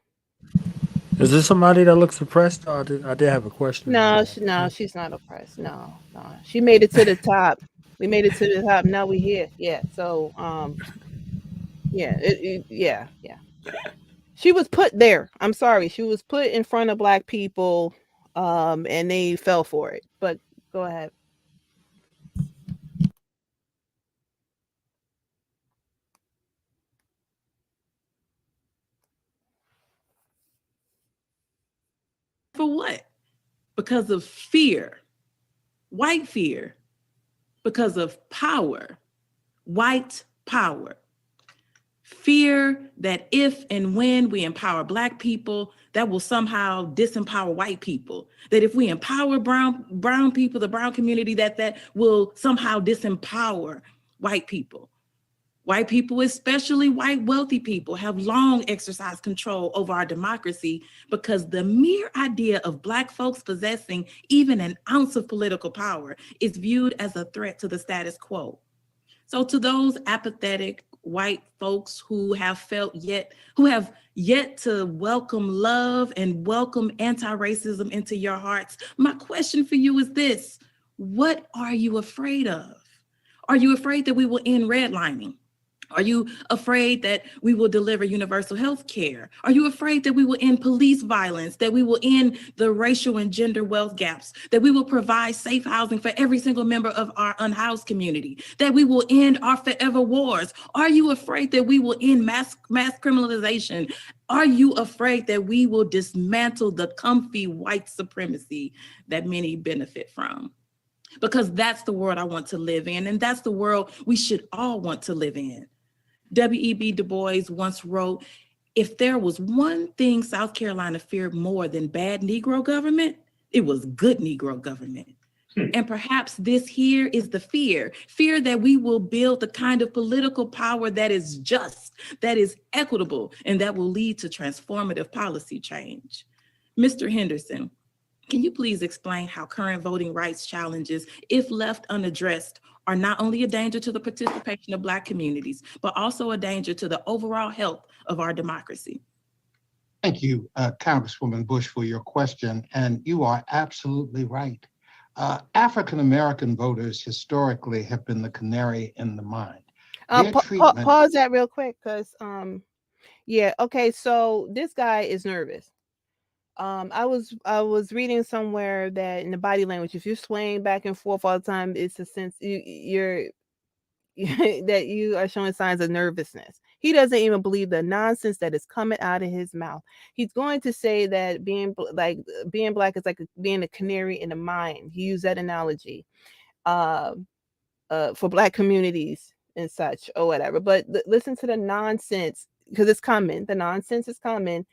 Is this somebody that looks oppressed? I did have a question. No, she's not oppressed. No. She made it to the top. We made it to the top. Now we're here. Yeah. So, yeah. She was put there. I'm sorry. She was put in front of Black people, and they fell for it. But go ahead. for what? Because of fear, white fear, because of power, white power. Fear that if and when we empower Black people, that will somehow disempower white people. That if we empower brown people, the brown community, that will somehow disempower white people. White people, especially white wealthy people, have long exercised control over our democracy because the mere idea of Black folks possessing even an ounce of political power is viewed as a threat to the status quo. So to those apathetic white folks who have yet to welcome love and welcome anti-racism into your hearts, my question for you is this: what are you afraid of? Are you afraid that we will end redlining? Are you afraid that we will deliver universal health care? Are you afraid that we will end police violence, that we will end the racial and gender wealth gaps, that we will provide safe housing for every single member of our unhoused community, that we will end our forever wars? Are you afraid that we will end mass criminalization? Are you afraid that we will dismantle the comfy white supremacy that many benefit from? Because that's the world I want to live in, and that's the world we should all want to live in. W.E.B. Du Bois once wrote, if there was one thing South Carolina feared more than bad Negro government, it was good Negro government. And perhaps this here is the fear that we will build the kind of political power that is just, that is equitable, and that will lead to transformative policy change. Mr. Henderson, can you please explain how current voting rights challenges, if left unaddressed, are not only a danger to the participation of Black communities, but also a danger to the overall health of our democracy? Thank you, Congresswoman Bush, for your question. And you are absolutely right. African-American voters historically have been the canary in the mine. Pause that real quick, because, yeah, okay, so this guy is nervous. I was reading somewhere that in the body language, if you're swaying back and forth all the time, it's a sense you're that you are showing signs of nervousness. He doesn't even believe the nonsense that is coming out of his mouth. He's going to say that being black is like being a canary in the mine. He used that analogy for black communities and such or whatever. But listen to the nonsense, because it's coming. The nonsense is coming.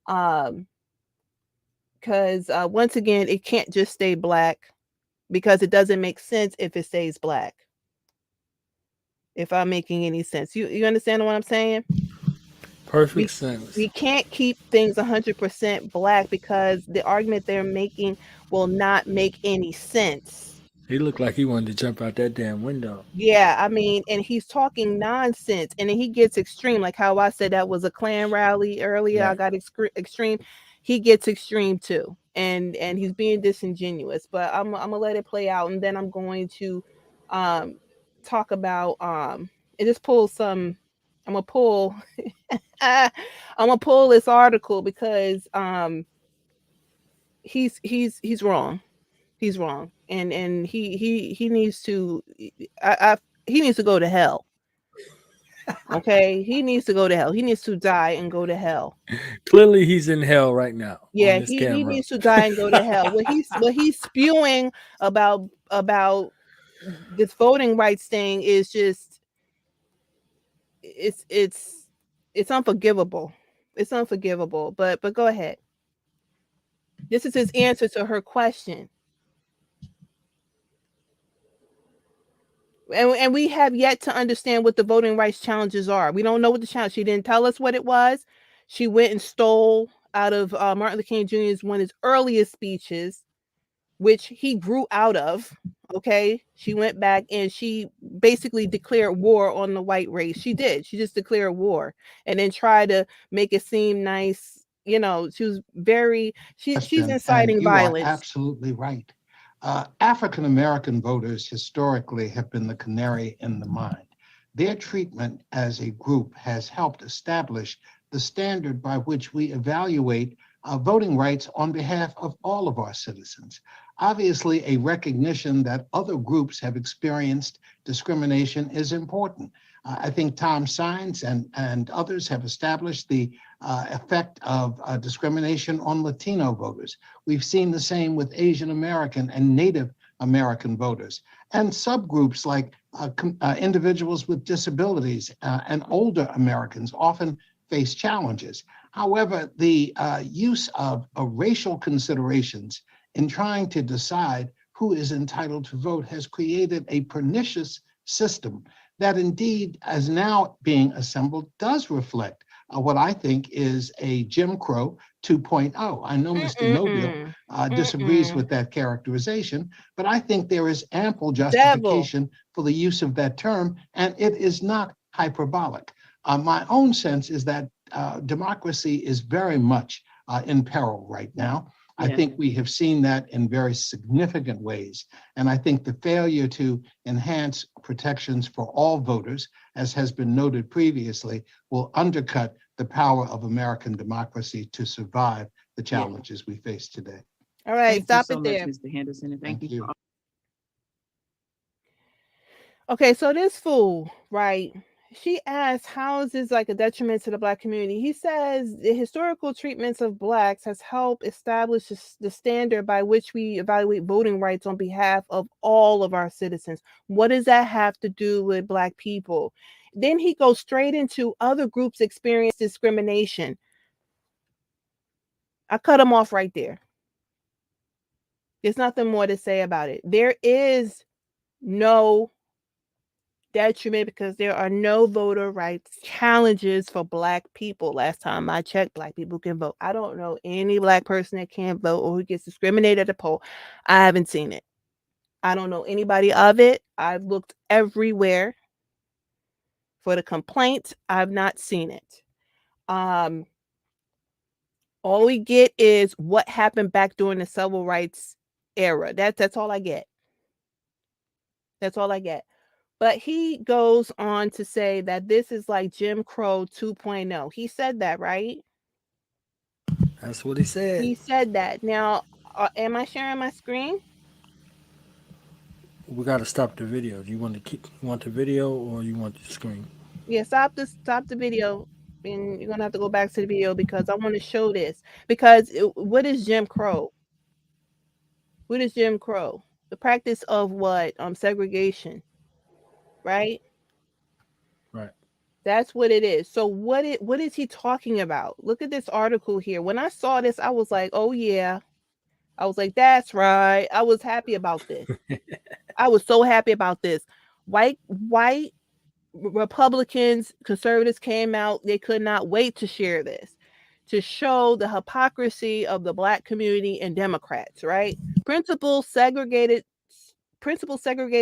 Because once again, it can't just stay black, because it doesn't make sense if it stays black. If I'm making any sense, you understand what I'm saying? Perfect sense. We can't keep things 100% black, because the argument they're making will not make any sense. He looked like he wanted to jump out that damn window. Yeah, I mean, and he's talking nonsense, and then he gets extreme, like how I said that was a Klan rally earlier. Yeah. I got extreme. He gets extreme too, and he's being disingenuous. But I'm gonna let it play out, and then I'm going to talk about and just pull some. I'm gonna pull. I'm gonna pull this article, because he's wrong. He's wrong, and he needs to he needs to go to hell. Okay, he needs to go to hell. He needs to die and go to hell. Clearly, he's in hell right now. Yeah, on this he camera. needs to die and go to hell. What he's spewing about this voting rights thing is just it's unforgivable. It's unforgivable. But go ahead. This is his answer to her question. And we have yet to understand what the voting rights challenges are. We don't know what the challenge. She didn't tell us what it was. She went and stole out of Martin Luther King Jr.'s one of his earliest speeches, which he grew out of. Okay, she went back and she basically declared war on the white race. She did. She just declared war and then tried to make it seem nice. You know, she was very. She's inciting violence. You are absolutely right. African-American voters historically have been the canary in the mine. Their treatment as a group has helped establish the standard by which we evaluate voting rights on behalf of all of our citizens. Obviously, a recognition that other groups have experienced discrimination is important. I think Tom Sines and others have established the effect of discrimination on Latino voters. We've seen the same with Asian American and Native American voters, and subgroups like individuals with disabilities and older Americans often face challenges. However, the use of racial considerations in trying to decide who is entitled to vote has created a pernicious system that indeed, as now being assembled, does reflect what I think is a Jim Crow 2.0. I know Mr. Nobile disagrees with that characterization, but I think there is ample justification for the use of that term, and it is not hyperbolic. My own sense is that democracy is very much in peril right now. I think we have seen that in very significant ways. And I think the failure to enhance protections for all voters, as has been noted previously, will undercut the power of American democracy to survive the challenges we face today. All right, stop so it there. much, Mr. Henderson, and thank you. Okay, so this fool, right? She asked, how is this like a detriment to the Black community? He says the historical treatments of Blacks has helped establish the standard by which we evaluate voting rights on behalf of all of our citizens. What does that have to do with Black people? Then he goes straight into other groups experience discrimination. I cut him off right there. There's nothing more to say about it. There is no detriment because there are no voter rights challenges for Black people. Last time I checked, Black people can vote. I don't know any Black person that can't vote or who gets discriminated at the poll. I haven't seen it. I don't know anybody of it. I've looked everywhere for the complaint. I've not seen it. All we get is what happened back during the civil rights era. That's all I get. That's all I get. But he goes on to say that this is like Jim Crow 2.0. He said that, right? That's what he said. He said that. Now, am I sharing my screen? We got to stop the video. Do you want to want the video or you want the screen? Yeah, stop the video, and you're gonna have to go back to the video because I want to show this. Because what is Jim Crow? What is Jim Crow? The practice of what? Segregation, right? Right. That's what it is. So what is he talking about? Look at this article here. When I saw this, I was like, oh yeah. I was like, that's right. I was happy about this. I was so happy about this. White Republicans, conservatives came out. They could not wait to share this, to show the hypocrisy of the Black community and Democrats, right? Principal segregated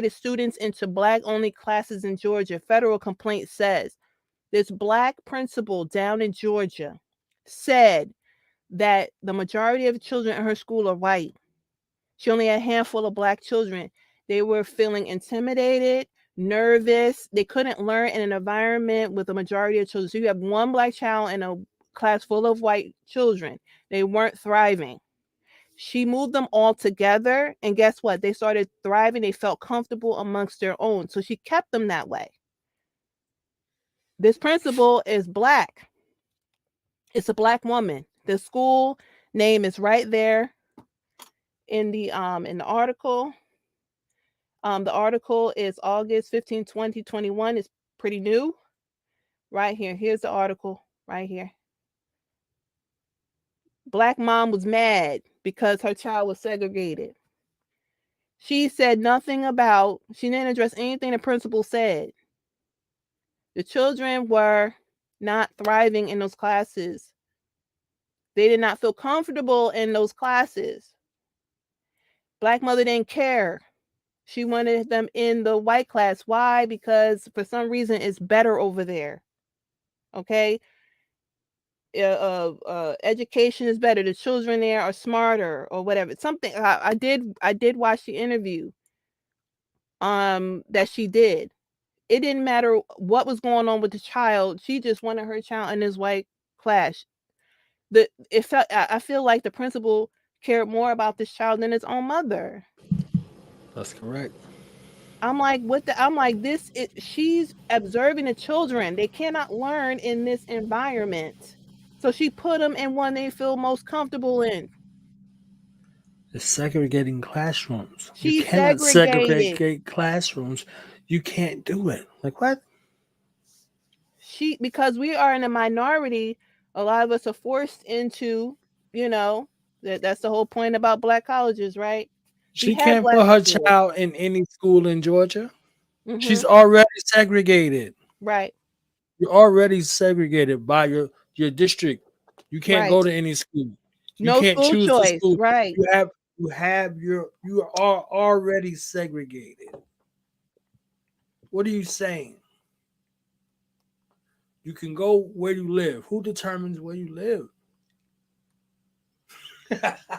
students into Black-only classes in Georgia. Federal complaint says this Black principal down in Georgia said that the majority of children in her school are white. She only had a handful of Black children. They were feeling intimidated, nervous. They couldn't learn in an environment with a majority of children. So you have one Black child in a class full of white children. They weren't thriving. She moved them all together, and guess what? They started thriving. They felt comfortable amongst their own. So she kept them that way. This principal is Black. It's a Black woman. The school name is right there in the article. The article is August 15, 2021. It's pretty new. Right here. Here's the article right here. Black mom was mad because her child was segregated. She said nothing about, she didn't address anything the principal said. The children were not thriving in those classes. They did not feel comfortable in those classes. Black mother didn't care. She wanted them in the white class. Why? Because for some reason it's better over there. Okay. Education is better. The children there are smarter or whatever. Something I did watch the interview that she did. It didn't matter what was going on with the child. She just wanted her child in this white class. I feel like the principal cared more about this child than his own mother. That's correct. I'm like, she's observing the children. They cannot learn in this environment. So she put them in one they feel most comfortable in. It's segregating classrooms. She's you cannot segregated. segregate classrooms. You can't do it. Like what? Because we are in a minority, a lot of us are forced into, that's the whole point about Black colleges, right? She can't put her child in any school in Georgia. Mm-hmm. She's already segregated. Right. You're already segregated by your district. You can't go to any school. You can't school choose choice. the school. Right. You are already segregated. What are you saying? You can go where you live. Who determines where you live?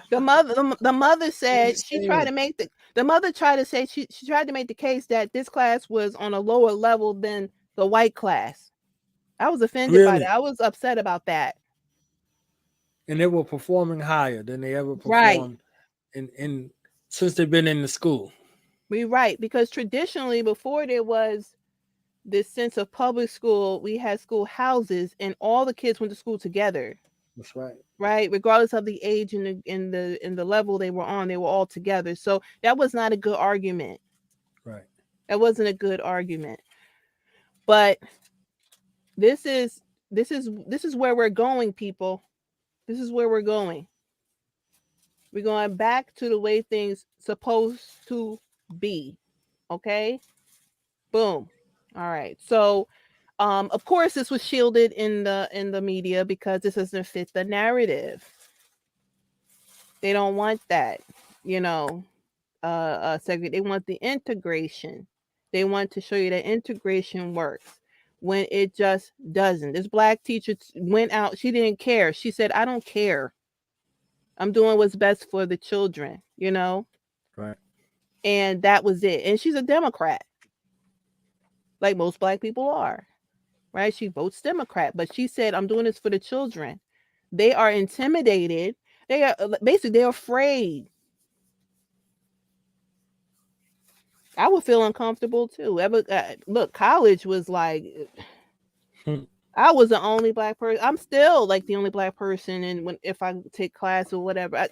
The mother said she tried to make the mother tried to say she tried to make the case that this class was on a lower level than the white class. I was offended by that. I was upset about that. And they were performing higher than they ever performed in since they've been in the school. Because traditionally before there was this sense of public school, we had school houses and all the kids went to school together. That's right. Right, regardless of the age and the level they were on, they were all together. So that was not a good argument. Right. That wasn't a good argument. But this is where we're going, people. This is where we're going. We're going back to the way things supposed to be. Okay? Boom. All right. So of course, this was shielded in the media because this doesn't fit the narrative. They don't want that, they want the integration. They want to show you that integration works when it just doesn't. This Black teacher went out. She didn't care. She said, "I don't care. I'm doing what's best for the children." Right. And that was it. And she's a Democrat, like most Black people are. Right? She votes Democrat, but she said, "I'm doing this for the children." They are intimidated. They're afraid. I would feel uncomfortable too. Look, college was like, I was the only black person. I'm still like the only black person, and if I take class or whatever,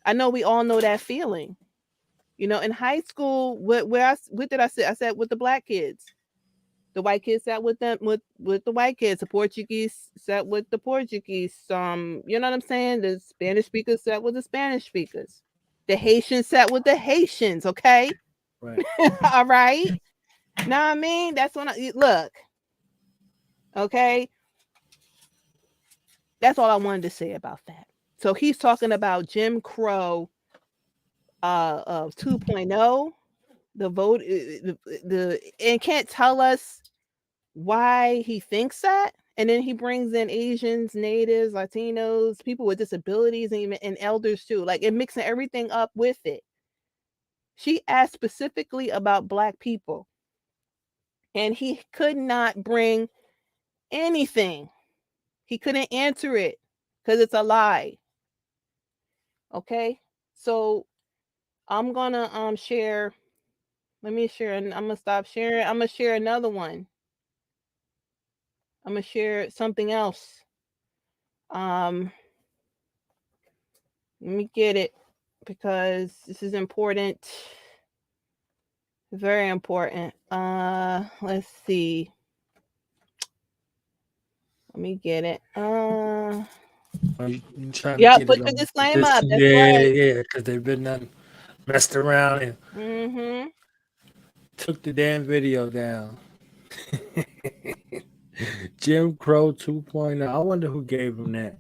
I know we all know that feeling. In high school, what did I say? I said with the black kids. The white kids sat with them with the white kids. The Portuguese sat with the Portuguese. You know what I'm saying? The Spanish speakers sat with the Spanish speakers. The Haitians sat with the Haitians. Okay. Right. All right. Know what I mean? That's when I look. Okay. That's all I wanted to say about that. So he's talking about Jim Crow 2.0, the vote, and can't tell us why he thinks that. And then he brings in Asians, natives, Latinos, people with disabilities, and elders too, like, and mixing everything up with it. She asked specifically about black people, and he could not bring anything. He couldn't answer it because it's a lie. Okay, so I'm gonna share. Let me share, and I'm gonna stop sharing. I'm gonna share another one. I'm gonna share something else. Let me get it because this is important. Very important. Let's see. Let me get it. Yeah, put the disclaimer up. That's right. Yeah, because they've been messed around and took the damn video down. Jim Crow 2.0. I wonder who gave him that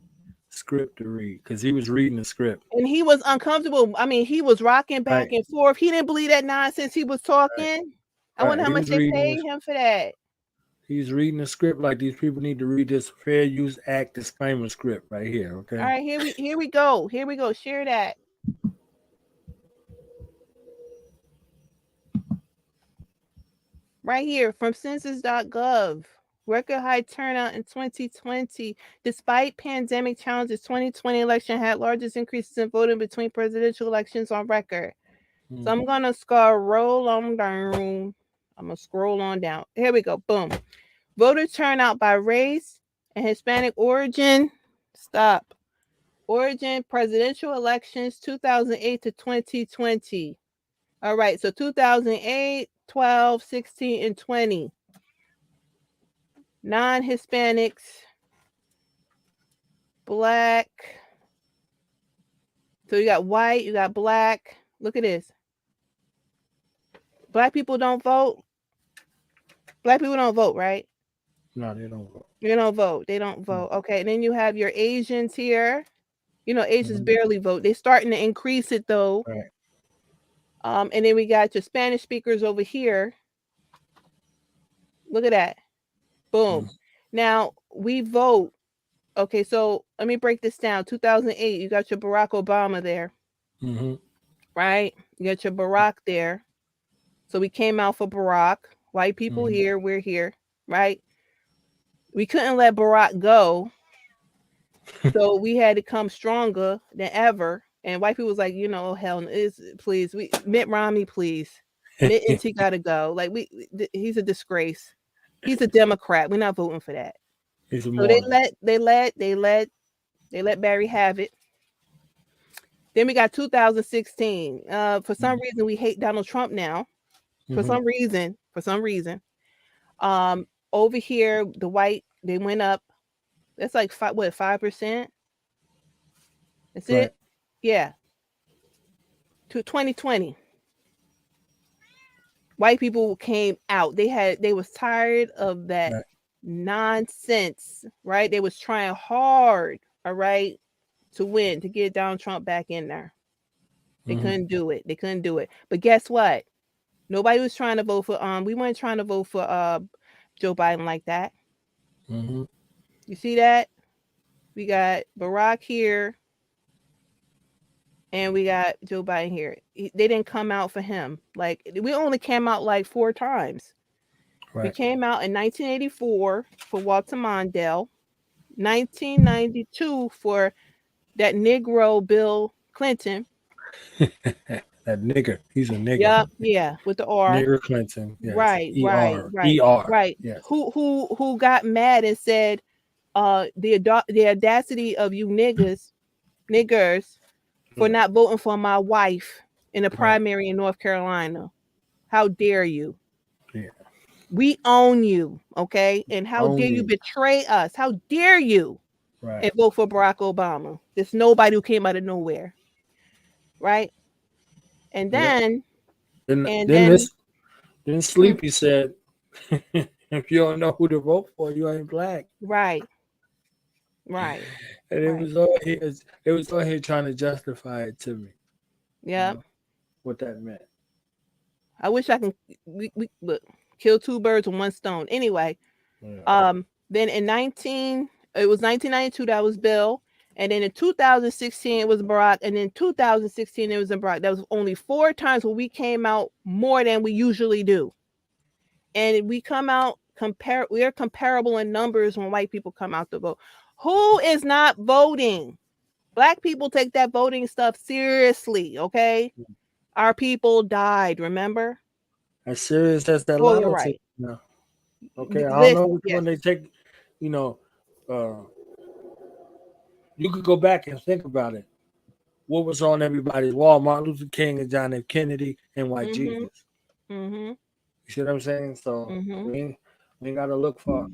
script to read, because he was reading the script. And he was uncomfortable. I mean, he was rocking back and forth. He didn't believe that nonsense he was talking. I wonder how much they paid him for that. He's reading the script like these people need to read this Fair Use Act disclaimer script right here. Okay. All right, here we go. Here we go. Share that. Right here from census.gov. Record high turnout in 2020. Despite pandemic challenges, 2020 election had largest increases in voting between presidential elections on record. So I'm going to scroll on down. I'm going to scroll on down. Here we go. Boom. Voter turnout by race and Hispanic origin. Stop. Origin presidential elections 2008 to 2020. All right. So 2008, 12, 16, and 20. Non-Hispanics, black. So you got white, you got black. Look at this. Black people don't vote. Black people don't vote, right? No, they don't vote. They don't vote. They don't vote. Okay. And then you have your Asians here. Asians barely vote. They're starting to increase it though. Right. And then we got your Spanish speakers over here. Look at that. Boom. Now we vote. Okay, so let me break this down. 2008, you got your Barack Obama there. Right? You got your Barack there. So we came out for Barack. White people here, we're here, right? We couldn't let Barack go. So we had to come stronger than ever. And white people was like, hell, please, Mitt Romney, please. Mitt got to go. Like he's a disgrace. He's a Democrat. We're not voting for that. So they let Barry have it. Then we got 2016. For some reason, we hate Donald Trump now. For some reason. Over here, the white, they went up. That's like 5%? That's it? Yeah. To 2020. White people came out. They was tired of that nonsense, right? They was trying hard, all right, to win, to get Donald Trump back in there. They couldn't do it. But guess what? Nobody was trying to vote for we weren't trying to vote for Joe Biden like that. You see that? We got Barack here and we got Joe Biden here. They didn't come out for him. Like, we only came out like 4 times. We came out in 1984 for Walter Mondale, 1992 for that Negro Bill Clinton. That nigger. He's a nigger. Yep, yeah, with the R. Nigger Clinton. Yes. Right, right, ER. right, ER. right. Yes. Who got mad and said, the audacity of you niggers for not voting for my wife in a primary in North Carolina. How dare you? Yeah. We own you, okay? And how dare you betray us? How dare you? Right. And vote for Barack Obama? There's nobody who came out of nowhere, right? And then, Then Sleepy said, if you don't know who to vote for, you ain't black. Right. And it was all here trying to justify it to me. Yeah. What that meant. I wish I can we look, kill two birds with one stone. Anyway, then in 1992 that was Bill, and then in 2016 it was Barack, and in 2016 it was Barack. That was only 4 times where we came out more than we usually do, and we come out we are comparable in numbers when white people come out to vote. Who is not voting? Black people take that voting stuff seriously, okay? Our people died, remember? As serious as that you're right. No. Okay, I don't know which one they take, you could go back and think about it. What was on everybody's wall? Martin Luther King and John F. Kennedy and White Jesus. Mm-hmm. You see what I'm saying? So we ain't got to look far.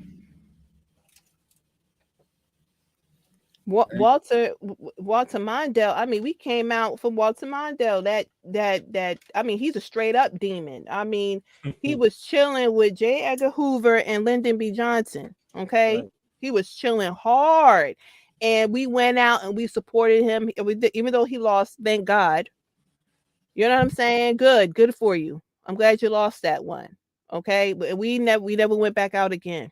Walter Mondale. I mean, we came out from Walter Mondale. That I mean, he's a straight up demon. I mean, he was chilling with J. Edgar Hoover and Lyndon B. Johnson. Okay, he was chilling hard, and we went out and we supported him. Even though he lost, thank God. You know what I'm saying? Good for you. I'm glad you lost that one. Okay, but we never went back out again.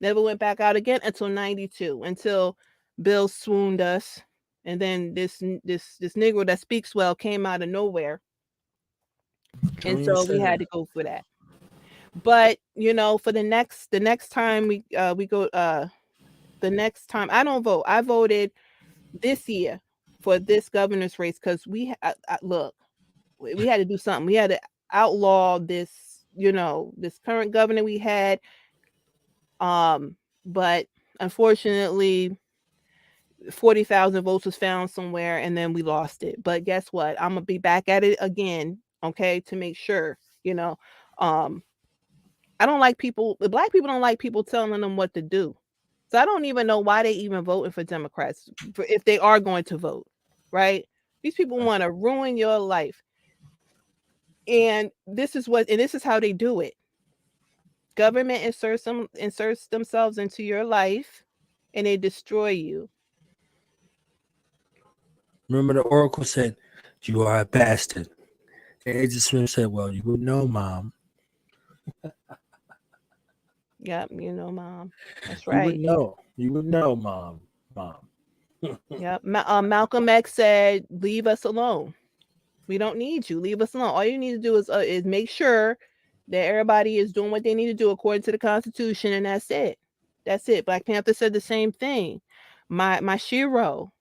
Never went back out again until 92, until Bill swooned us, and then this Negro that speaks well came out of nowhere, and so we had to go for that. But for the next time we go, the next time I don't vote. I voted this year for this governor's race because we had to do something. We had to outlaw this, this current governor we had. But unfortunately 40,000 votes was found somewhere and then we lost it. But guess what? I'm gonna be back at it again, okay, to make sure, I don't like people, black people don't like people telling them what to do. So I don't even know why they even voting for Democrats if they are going to vote, right? These people want to ruin your life. And this is how they do it. Government inserts themselves into your life and they destroy you. Remember the Oracle said, you are a bastard. And Agent Smith said, well, you would know, Mom. Yep, Mom. That's right. You would know, Mom. Yep. Malcolm X said, leave us alone. We don't need you. Leave us alone. All you need to do is make sure that everybody is doing what they need to do according to the Constitution, and that's it. That's it. Black Panther said the same thing. My Shiro,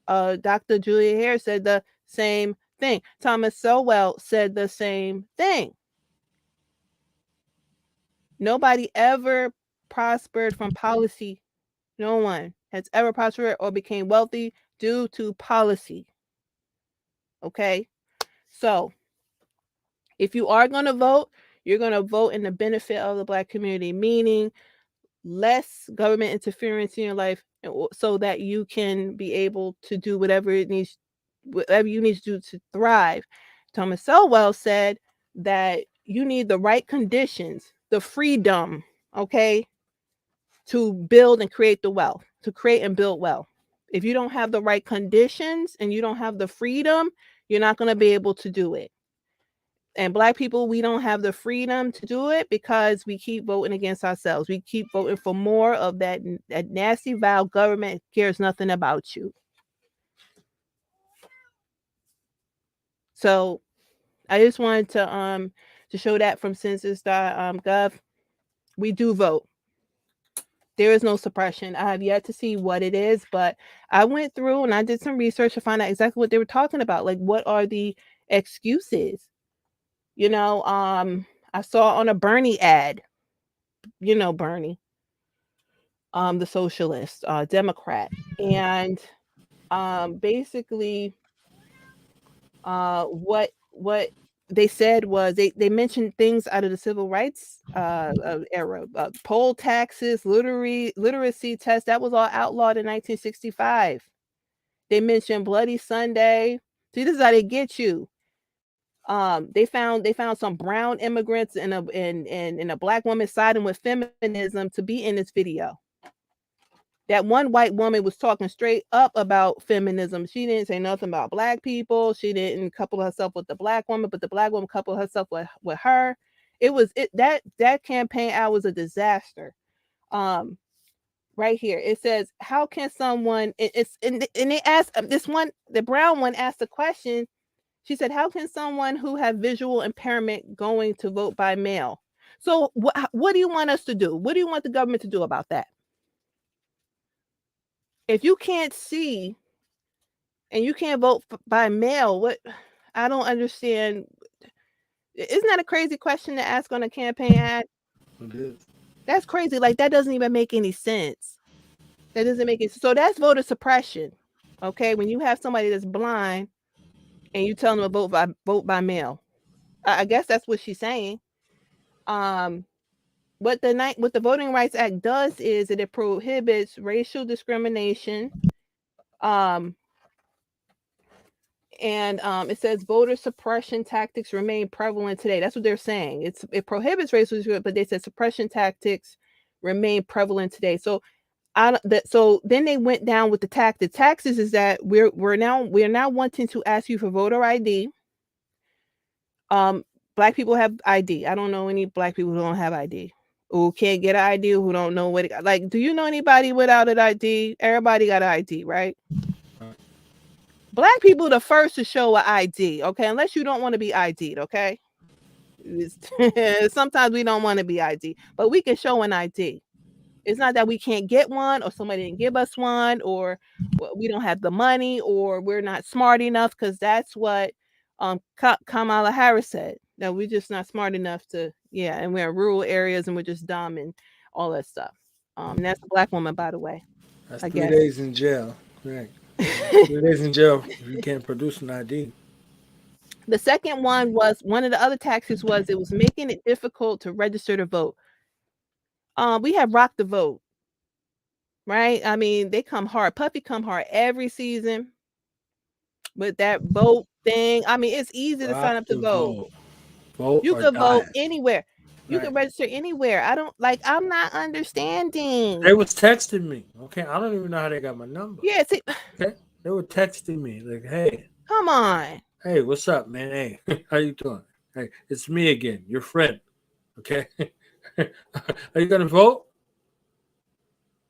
Dr. Julia Hare said the same thing. Thomas Sowell said the same thing. Nobody ever prospered from policy. No one has ever prospered or became wealthy due to policy. Okay? So, if you are going to vote, you're going to vote in the benefit of the Black community, meaning less government interference in your life so that you can be able to do whatever you need to do to thrive. Thomas Sowell said that you need the right conditions, the freedom, okay, to build and create the wealth, to create and build wealth. If you don't have the right conditions and you don't have the freedom, you're not going to be able to do it. And Black people, we don't have the freedom to do it because we keep voting against ourselves. We keep voting for more of that nasty, vile government cares nothing about you. So I just wanted to show that from census.gov. We do vote. There is no suppression. I have yet to see what it is, but I went through and I did some research to find out exactly what they were talking about. Like, what are the excuses? You know, I saw on a Bernie ad, you know, Bernie, the socialist, Democrat, and basically, what they said was they mentioned things out of the civil rights era, poll taxes, literacy tests. That was all outlawed in 1965. They mentioned Bloody Sunday. See, this is how they get you. They found some brown immigrants and a black woman siding with feminism to be in this video. That one white woman was talking straight up about feminism. She didn't say nothing about black people. She didn't couple herself with the black woman, but the black woman coupled herself with her. That campaign ad was a disaster. Right here it says, how can someone, and they asked this one, the brown one asked a question. She said, how can someone who have visual impairment going to vote by mail? So what do you want us to do? What do you want the government to do about that? If you can't see and you can't vote by mail, what? I don't understand. Isn't that a crazy question to ask on a campaign ad? It is. That's crazy. Like, that doesn't even make any sense. That doesn't make it. So that's voter suppression. Okay, when you have somebody that's blind and you tell them to vote by mail, I guess that's what she's saying. What the Voting Rights Act does is that it prohibits racial discrimination. It says voter suppression tactics remain prevalent today. That's what they're saying. It prohibits racial discrimination, but they said suppression tactics remain prevalent today. So so then they went down with the taxes is that we're now wanting to ask you for voter ID. Black people have ID. I don't know any black people who don't have ID, who can't get an ID, who don't know what it, like. Do you know anybody without an ID? Everybody got an ID, right? Black people the first to show an ID, okay? Unless you don't want to be ID'd, okay? Sometimes we don't want to be ID, but we can show an ID. It's not that we can't get one, or somebody didn't give us one, or we don't have the money, or we're not smart enough, because that's what Kamala Harris said. That we're just not smart enough to, and we're in rural areas and we're just dumb and all that stuff. And that's a black woman, by the way. That's I 3 guess. days in jail. Right. 3 days in jail if you can't produce an ID. The second one was, one of the other taxes was, it was making it difficult to register to vote. We have Rock the Vote, right? I mean, they come hard. Puffy come hard every season with that vote thing. I mean, it's easy to sign up to vote. You could vote anywhere. You can register anywhere. I'm not understanding. They was texting me. Okay, I don't even know how they got my number. Yeah, see, okay, they were texting me like, "Hey, come on. Hey, what's up, man? Hey, how you doing? Hey, it's me again, your friend. Okay, are you gonna vote?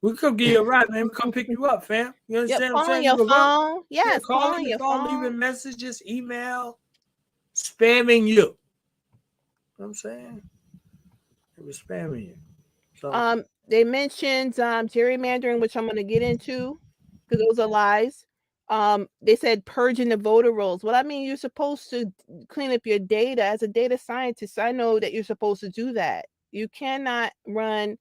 We come give you a ride, man. We come pick you up, fam. You understand what I'm saying? Your phone. Yes, calling your phone, phone. leaving messages, email, spamming you. You know what I'm saying? It was spamming you. So, they mentioned gerrymandering, which I'm going to get into because those are lies. They said purging the voter rolls. Well, I mean, you're supposed to clean up your data. As a data scientist, I know that you're supposed to do that. You cannot run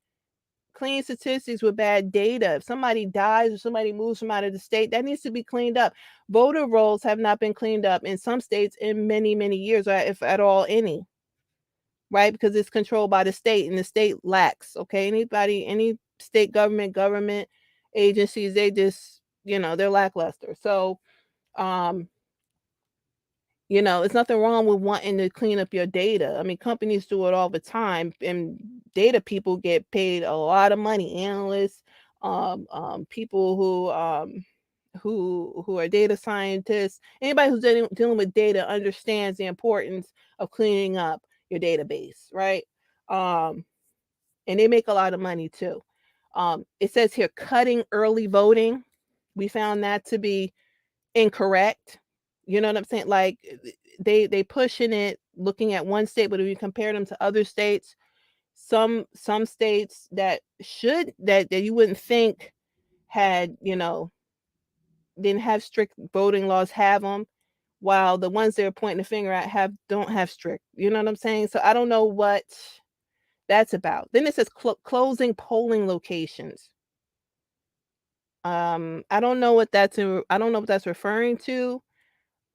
clean statistics with bad data. If somebody dies or somebody moves from out of the state, that needs to be cleaned up. Voter rolls have not been cleaned up in some states in many, many years, or if at all any. Right? Because it's controlled by the state, and the state lacks. Okay, any state government agencies, they just, they're lackluster. So, it's nothing wrong with wanting to clean up your data. I mean, companies do it all the time, and data people get paid a lot of money. Analysts, people who are data scientists, anybody who's dealing with data understands the importance of cleaning up your database, right? And they make a lot of money too. It says here, cutting early voting. We found that to be incorrect. You know what I'm saying? Like they pushing it, looking at one state, but if you compare them to other states, some states that you wouldn't think had, didn't have strict voting laws have them, while the ones they're pointing the finger at don't have strict. You know what I'm saying? So I don't know what that's about. Then it says closing polling locations. I don't know what that's referring to.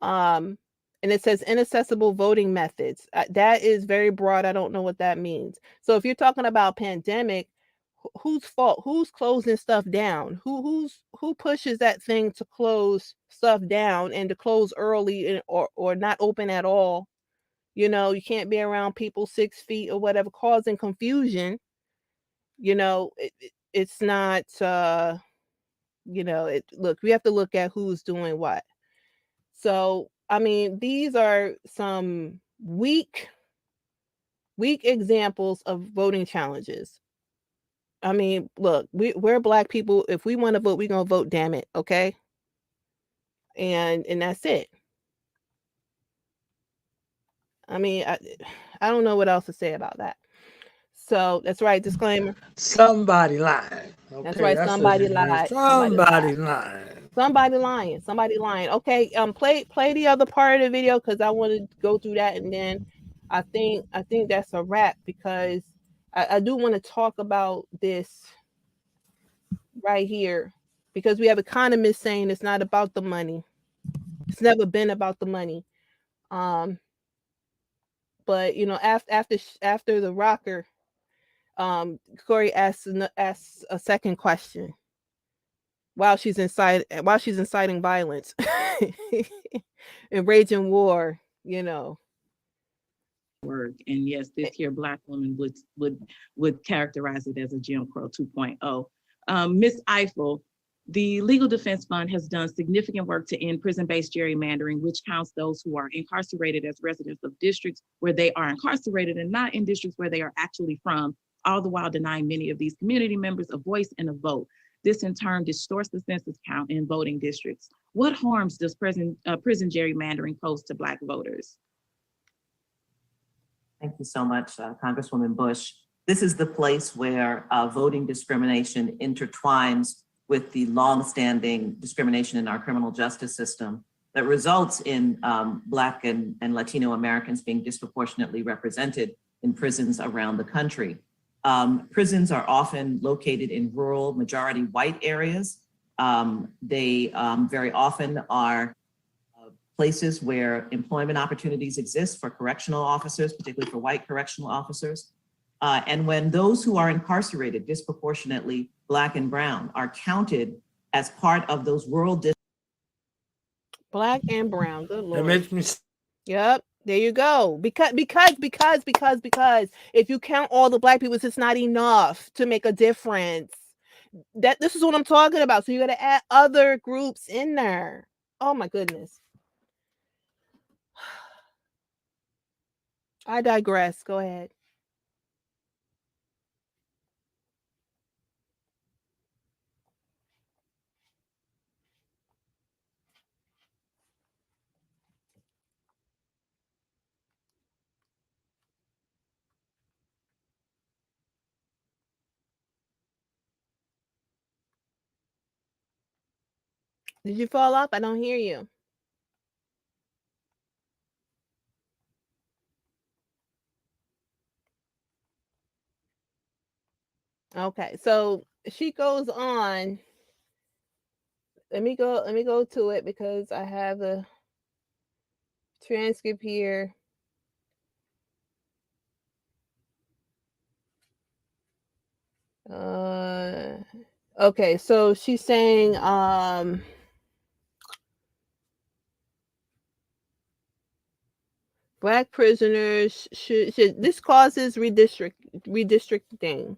And it says inaccessible voting methods. That is very broad. I don't know what that means. So if you're talking about pandemic, whose fault? Who's closing stuff down? Who pushes that thing to close stuff down and to close early or not open at all? You can't be around people 6 feet or whatever, causing confusion. It's not. Look, we have to look at who's doing what. So, I mean, these are some weak examples of voting challenges. I mean, look, we're Black people. If we want to vote, we're going to vote, damn it. Okay. And that's it. I mean, I don't know what else to say about that. So that's right. Disclaimer. Somebody lying. Okay, that's right. Somebody lied. Somebody lying. Somebody lying. Okay. Play the other part of the video, because I want to go through that, and then I think that's a wrap, because I do want to talk about this right here, because we have economists saying it's not about the money. It's never been about the money. But after the rocker, Corey asks a second question while she's inciting violence and raging war. Work. And yes, this here Black woman would characterize it as a Jim Crow 2.0. Ms. Eiffel, the Legal Defense Fund has done significant work to end prison-based gerrymandering, which counts those who are incarcerated as residents of districts where they are incarcerated and not in districts where they are actually from, all the while denying many of these community members a voice and a vote. This in turn distorts the census count in voting districts. What harms does prison gerrymandering pose to Black voters? Thank you so much, Congresswoman Bush. This is the place where voting discrimination intertwines with the longstanding discrimination in our criminal justice system that results in Black and Latino Americans being disproportionately represented in prisons around the country. Prisons are often located in rural, majority white areas. They very often are places where employment opportunities exist for correctional officers, particularly for white correctional officers. And when those who are incarcerated, disproportionately Black and brown, are counted as part of those rural districts. Black and brown, good Lord. It makes me. Yep, there you go. Because if you count all the Black people, it's not enough to make a difference. This is what I'm talking about. So you got to add other groups in there. Oh my goodness. I digress. Go ahead. Did you fall off? I don't hear you. Okay, so she goes on. Let me go to it, because I have a transcript here. Okay, so she's saying Black prisoners should this causes redistricting,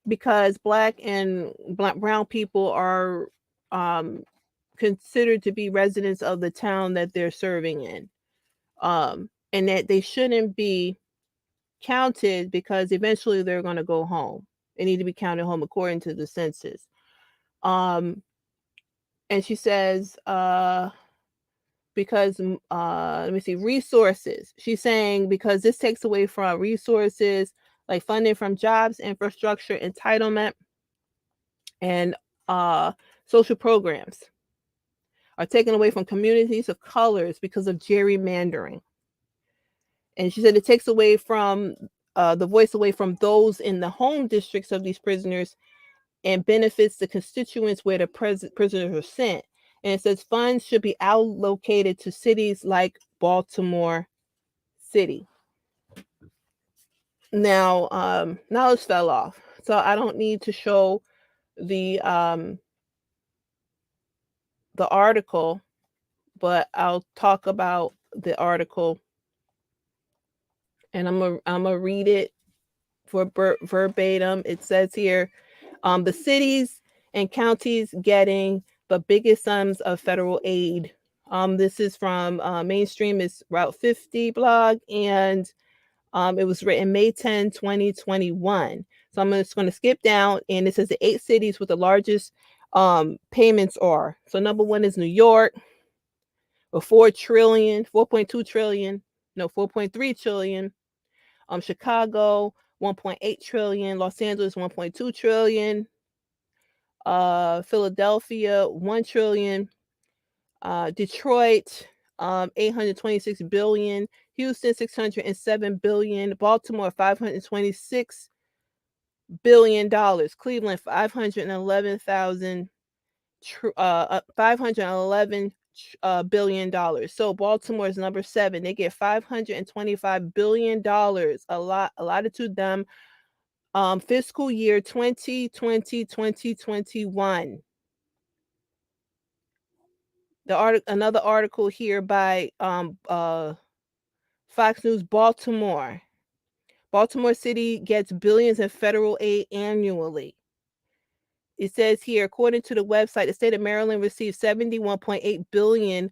because Black and brown people are considered to be residents of the town that they're serving in, and that they shouldn't be counted, because eventually they're going to go home. They need to be counted home according to the census. And she says, because let me see, resources. She's saying because this takes away from resources like funding from jobs, infrastructure, entitlement, and social programs are taken away from communities of colors because of gerrymandering. And she said it takes away from the voice away from those in the home districts of these prisoners and benefits the constituents where the prisoners are sent. And it says funds should be allocated to cities like Baltimore City. Now, knowledge fell off, so I don't need to show the article, but I'll talk about the article, and I'm gonna read it for verbatim. It says here, the cities and counties getting the biggest sums of federal aid. This is from Mainstream, it's Route 50 blog, and it was written May 10, 2021. So I'm just going to skip down, and it says the 8 cities with the largest payments are. So number 1 is New York, with 4.2 trillion, no, 4.3 trillion. Chicago, 1.8 trillion. Los Angeles, 1.2 trillion. Philadelphia, 1 trillion. Detroit, 826 billion. Houston, 607 billion. Baltimore, $526 billion. Cleveland, 511 billion dollars. So Baltimore is number 7. They get $525 billion allotted to them. Fiscal year 2020-2021. Another article here by Fox News Baltimore. Baltimore City gets billions in federal aid annually. It says here, according to the website, the state of Maryland received $71.8 billion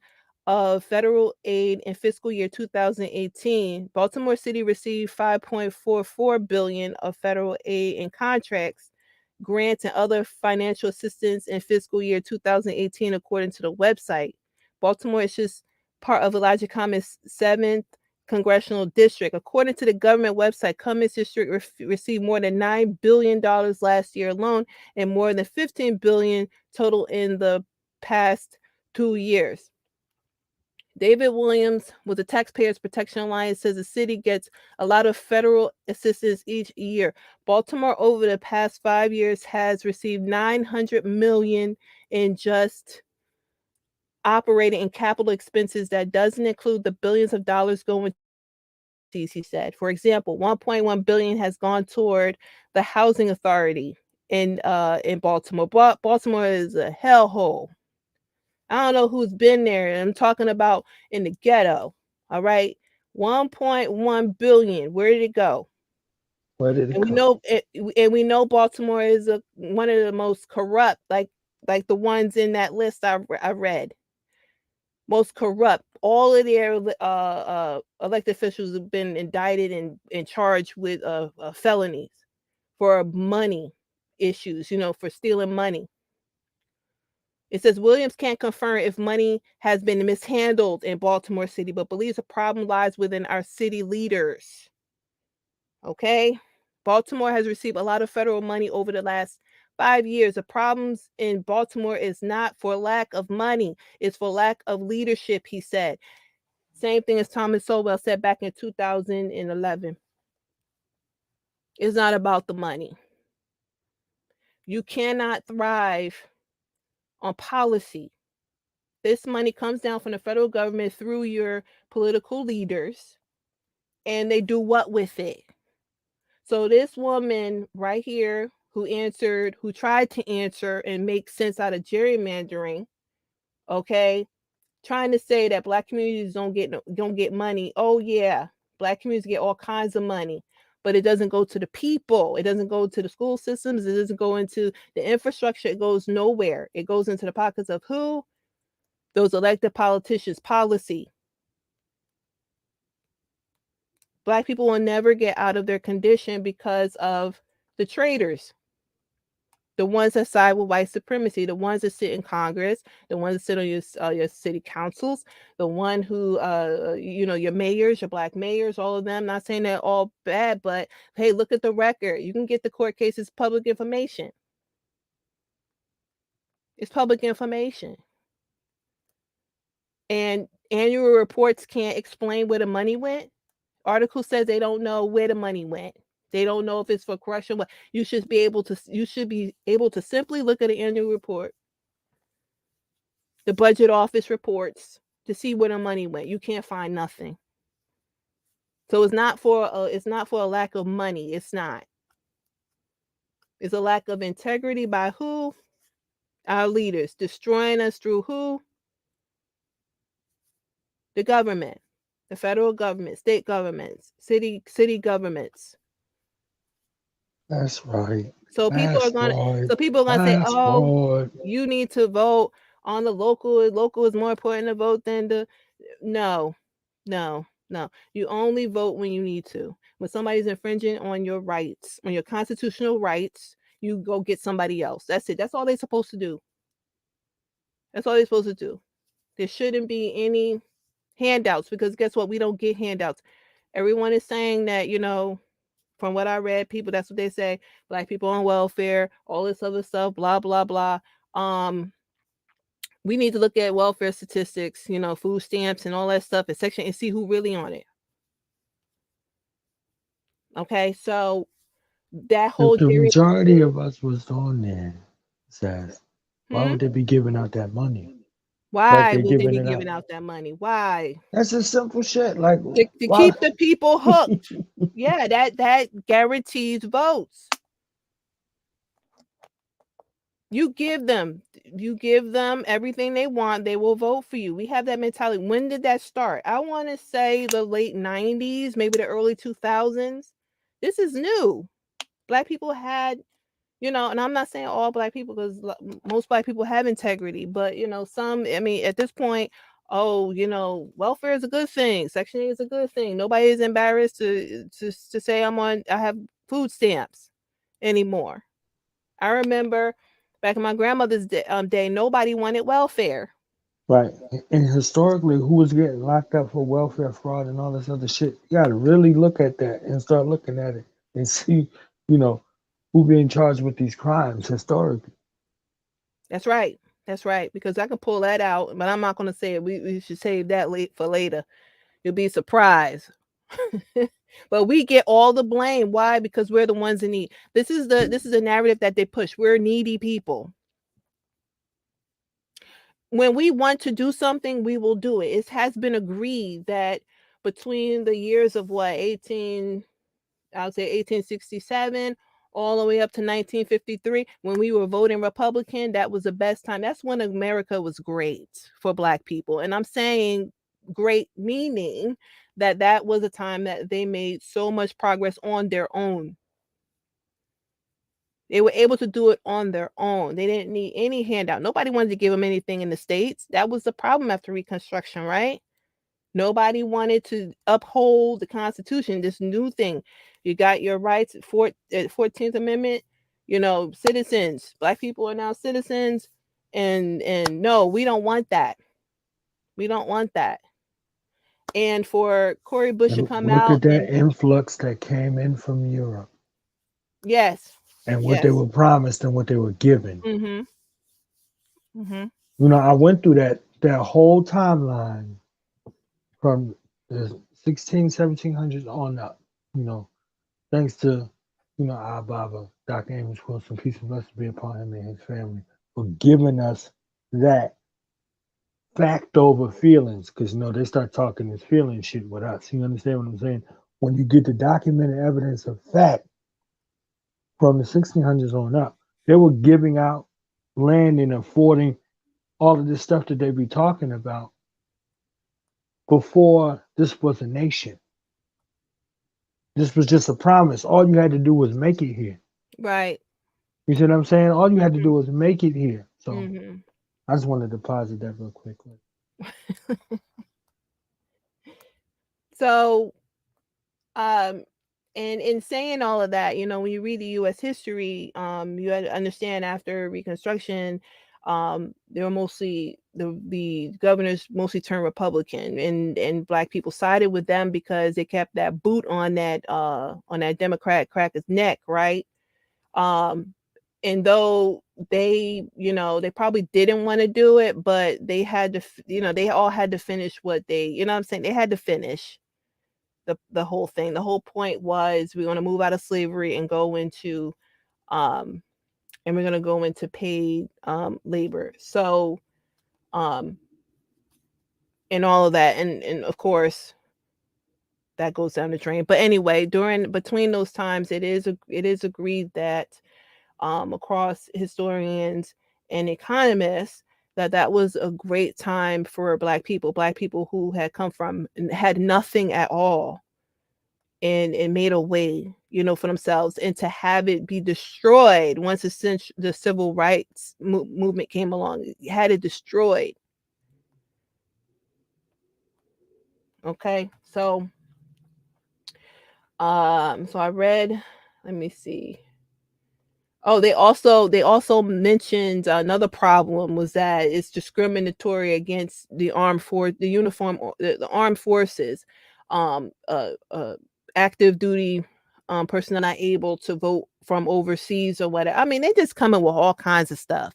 of federal aid in fiscal year 2018. Baltimore City received $5.44 billion of federal aid in contracts, grants, and other financial assistance in fiscal year 2018, according to the website. Baltimore is just part of Elijah Cummings' 7th congressional district. According to the government website, Cummings district received more than $9 billion last year alone, and more than $15 billion total in the past 2 years. David Williams with the Taxpayers Protection Alliance says the city gets a lot of federal assistance each year. Baltimore over the past 5 years has received $900 million in just operating and capital expenses. That doesn't include the billions of dollars going, he said. For example, $1.1 billion has gone toward the housing authority in Baltimore. Baltimore is a hellhole. I don't know who's been there. I'm talking about in the ghetto. All right. 1.1 billion. Where did it go? Where did it and go? We know Baltimore is one of the most corrupt, like the ones in that list I read. Most corrupt. All of their elected officials have been indicted and charged with felonies for money issues, for stealing money. It says Williams can't confirm if money has been mishandled in Baltimore City, but believes the problem lies within our city leaders. Okay? Baltimore has received a lot of federal money over the last 5 years. The problems in Baltimore is not for lack of money, it's for lack of leadership, he said. Same thing as Thomas Sowell said back in 2011. It's not about the money. You cannot thrive on policy. This money comes down from the federal government through your political leaders, and they do what with it? So this woman right here who tried to answer and make sense out of gerrymandering, okay, trying to say that Black communities don't get money. Oh yeah, Black communities get all kinds of money, but it doesn't go to the people. It doesn't go to the school systems. It doesn't go into the infrastructure. It goes nowhere. It goes into the pockets of who? Those elected politicians' policy. Black people will never get out of their condition because of the traitors. The ones that side with white supremacy, the ones that sit in Congress, the ones that sit on your city councils, the one who, your mayors, your black mayors, all of them. Not saying they're all bad, but hey, look at the record. You can get the court cases, public information. It's public information. And annual reports can't explain where the money went. Article says they don't know where the money went. They don't know if it's for corruption. You should be able to simply look at the annual report, the budget office reports, to see where the money went. You can't find nothing. So it's not for a lack of money. It's not. It's a lack of integrity by who? Our leaders. Destroying us through who? The government, the federal government, state governments, city governments. That's right. So people are gonna say, "Oh, you need to vote on the local. Local is more important to vote than the." No. You only vote when you need to. When somebody's infringing on your rights, on your constitutional rights, you go get somebody else. That's it. That's all they're supposed to do. That's all they're supposed to do. There shouldn't be any handouts, because guess what? We don't get handouts. Everyone is saying that, from what I read, people, that's what they say. Black people on welfare, all this other stuff, blah, blah, blah. We need to look at welfare statistics, food stamps and all that stuff and section and see who really on it. Okay, so that whole If the majority of us was on there, Sass, why would they be giving out that money? Why would they be giving out that money? Why? That's just simple shit. Like to keep the people hooked. Yeah, that guarantees votes. You give them everything they want, they will vote for you. We have that mentality. When did that start? I want to say the late 90s, maybe the early 2000s. This is new. Black people had, and I'm not saying all Black people, because most Black people have integrity, but some, at this point, welfare is a good thing. Section 8 is a good thing. Nobody is embarrassed to say I have food stamps anymore. I remember back in my grandmother's day, nobody wanted welfare. Right. And historically, who was getting locked up for welfare fraud and all this other shit? You got to really look at that and start looking at it and see, who being charged with these crimes historically. That's right. Because I can pull that out, but I'm not going to say it. We should save that for later. You'll be surprised. But we get all the blame. Why? Because we're the ones in need. This is the narrative that they push. We're needy people. When we want to do something, we will do it. It has been agreed that between the years of 1867 all the way up to 1953, when we were voting Republican, that was the best time. That's when America was great for Black people. And I'm saying great meaning that was a time that they made so much progress on their own. They were able to do it on their own. They didn't need any handout. Nobody wanted to give them anything in the States. That was the problem after Reconstruction, right? Nobody wanted to uphold the Constitution, this new thing. You got your rights, 14th Amendment, citizens. Black people are now citizens. And no, we don't want that. We don't want that. And for Cori Bush to come out. Look at that influx that came in from Europe. Yes. And what they were promised and what they were given. Mm-hmm. Mm-hmm. I went through that whole timeline from the 1700s on up, thanks to, our Baba, Dr. Amos Wilson, peace and blessings be upon him and his family, for giving us that fact over feelings, because, they start talking this feeling shit with us. You understand what I'm saying? When you get the documented evidence of fact from the 1600s on up, they were giving out land and affording all of this stuff that they be talking about before this was a nation. This was just a promise. All you had to do was make it here. Right. You see what I'm saying? All you had to do was make it here. So I just wanted to deposit that real quickly. So And in saying all of that, when you read the U.S. history, you had to understand after Reconstruction, they were mostly the governors mostly turned Republican, and Black people sided with them because they kept that boot on that Democrat cracker's neck, right? And though they probably didn't want to do it, but they had to, they all had to finish what they, what I'm saying, they had to finish the whole thing. The whole point was we want to move out of slavery and go into and we're going to go into paid labor. So and all of that, and of course that goes down the drain. But anyway, between those times, it is agreed that across historians and economists that was a great time for Black people who had come from and had nothing at all, and made a way, for themselves, and to have it be destroyed once the civil rights movement came along, had it destroyed. Okay, so I read, let me see. Oh, they also mentioned another problem was that it's discriminatory against the armed forces, active duty personnel not able to vote from overseas or whatever. I mean, they just come in with all kinds of stuff,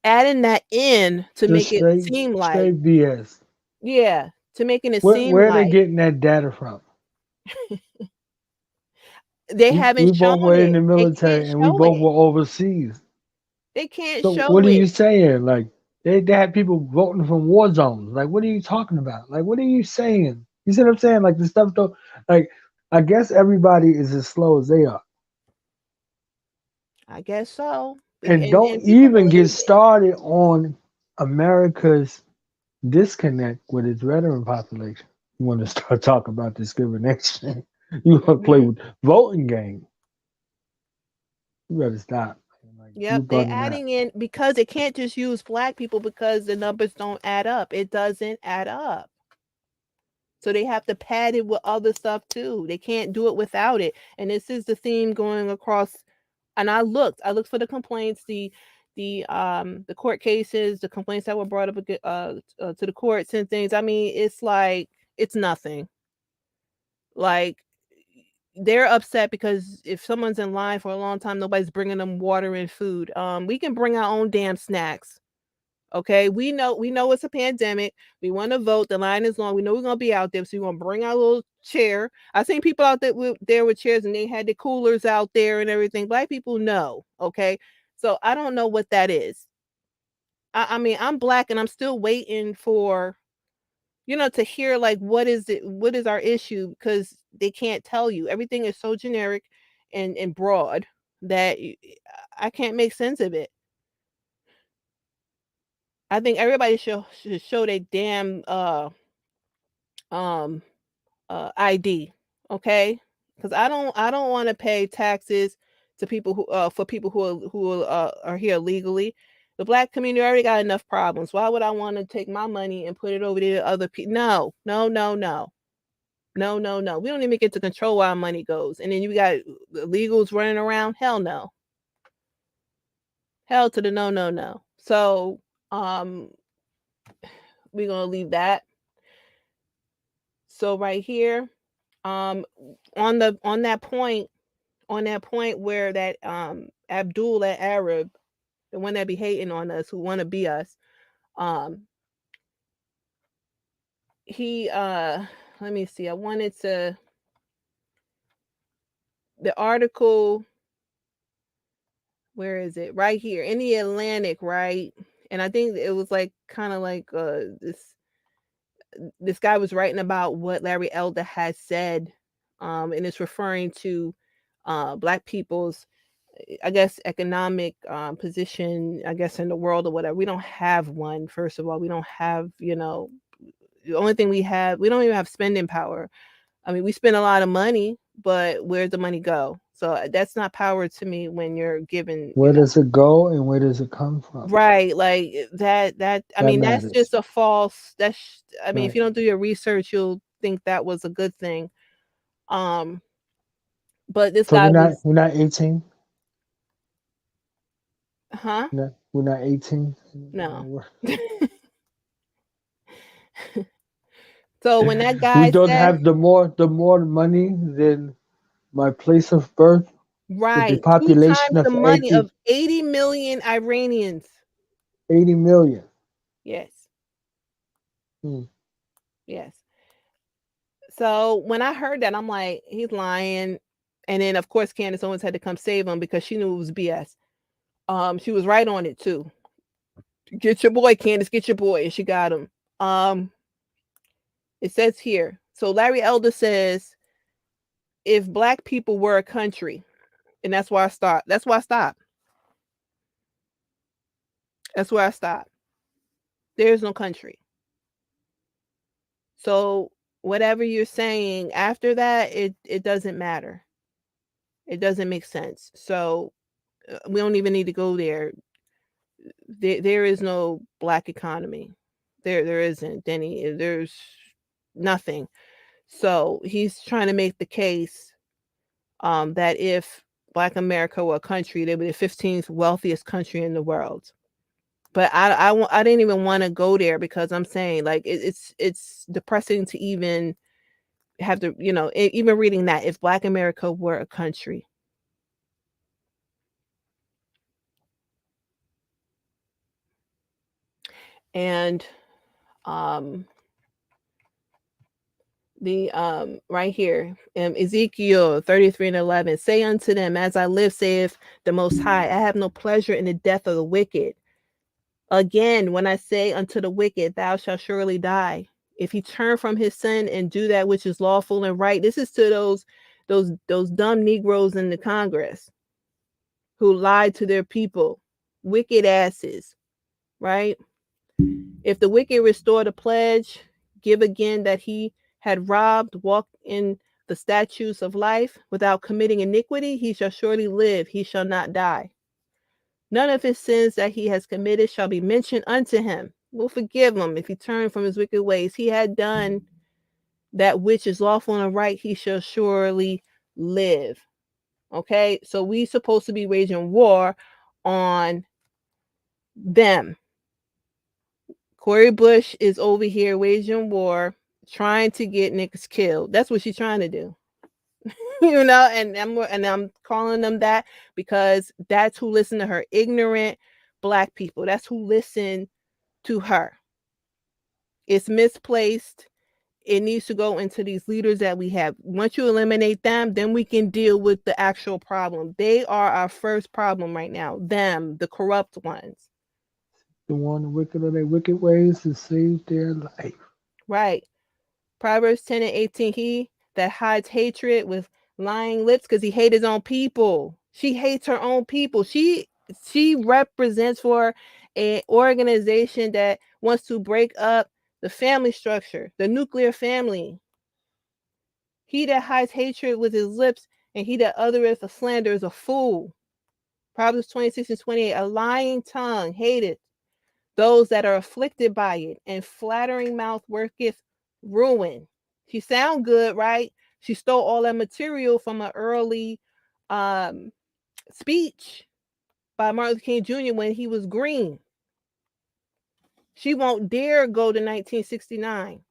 adding that in to Just make it seem like straight BS. Yeah, to making it Where seem are they like getting that data from? they We haven't both shown were in it. the They military can't and we show both it. were overseas. They can't So show what are it. you saying? Like they had people voting from war zones. Like what are you talking about? Like what are you saying? You see what I'm saying? Like the stuff don't like I guess everybody is as slow as they are. I guess so. And don't People even get believe it. started on America's disconnect with its veteran population. You want to start talking about discrimination. You want to play with voting game. You better stop. Yep, they're adding in because they can't just use Black people because the numbers don't add up. It doesn't add up. So they have to pad it with other stuff too. They can't do it without it. And this is the theme going across. And I looked for the complaints, the court cases, the complaints that were brought up to the courts and things. I mean, it's like it's nothing. Like they're upset because if someone's in line for a long time, nobody's bringing them water and food. We can bring our own damn snacks. Okay, we know it's a pandemic. We want to vote. The line is long. We know we're gonna be out there, so we're gonna bring our little chair. I seen people out there with chairs, and they had the coolers out there and everything. Black people know. Okay, so I don't know what that is. I mean, I'm Black, and I'm still waiting for, to hear like what is our issue, because they can't tell you. Everything is so generic and broad that I can't make sense of it. I think everybody should show their damn ID, okay? Because I don't want to pay taxes to people who for people who are here legally. The Black community already got enough problems. Why would I want to take my money and put it over there to other people? No. We don't even get to control where our money goes. And then you got illegals running around. Hell no. Hell to the no. So we're gonna leave that. So right here, on that point where that Abdul, that Arab, the one that be hating on us, who want to be us, he let me see, I wanted to, the article, where is it? Right here in the Atlantic, right? And I think it was like kind of like this guy was writing about what Larry Elder had said, and it's referring to Black people's, I guess, economic position, I guess, in the world or whatever. We don't have one. First of all, we don't have, the only thing we have, we don't even have spending power. I mean, we spend a lot of money, but where's the money go? So that's not power to me when you're given. Where does it go and where does it come from? Right, like that I mean, matters. that's just a false, I mean, Right. if you don't do your research, you'll think that was a good thing. But this So guy was, we're not 18. huh? No, we're not 18. No. So when that We guy don't said, have the more money than my place of birth. With the right, 2 population times the of money of 80 million Iranians. 80 million. Yes. Hmm. Yes. So when I heard that, I'm like, he's lying. And then of course Candace Owens had to come save him because she knew it was BS. She was right on it too. Get your boy, Candace, get your boy. And she got him. It says here. So Larry Elder says, if Black people were a country, and that's where I start. That's why I stopped. That's where I stopped. There's no country. So whatever you're saying after that, it doesn't matter. It doesn't make sense. So we don't even need to go there. There is no Black economy. There isn't any. There's nothing. So he's trying to make the case that if Black America were a country, they would be the 15th wealthiest country in the world. But I didn't even want to go there because I'm saying like it's depressing to even have to, even reading that, if Black America were a country. And the right here, Ezekiel 33:11, say unto them, as I live, saith the Most High, I have no pleasure in the death of the wicked. Again, when I say unto the wicked, thou shalt surely die, if he turn from his sin and do that which is lawful and right. This is to those dumb Negroes in the Congress who lied to their people, wicked asses, right? If the wicked restore the pledge, give again that he had robbed, walk in the statutes of life without committing iniquity, he shall surely live, he shall not die. None of his sins that he has committed shall be mentioned unto him. We'll forgive him if he turn from his wicked ways. He had done that which is lawful and right, he shall surely live. Okay, so we supposed to be waging war on them. Cori Bush is over here waging war, trying to get niggas killed. That's what she's trying to do. And I'm calling them that because that's who listen to her. Ignorant Black people. That's who listen to her. It's misplaced. It needs to go into these leaders that we have. Once you eliminate them, then we can deal with the actual problem. They are our first problem right now. Them, the corrupt ones. The one wicked of their wicked ways to save their life. Right. Proverbs 10:18, he that hides hatred with lying lips, because he hates his own people. She hates her own people. She represents for an organization that wants to break up the family structure, the nuclear family. He that hides hatred with his lips and he that uttereth a slander is a fool. Proverbs 26:28, a lying tongue hateth those that are afflicted by it, and flattering mouth worketh ruin. She sound good, right? She stole all that material from an early speech by Martin Luther King Jr. when he was green. She won't dare go to 1969.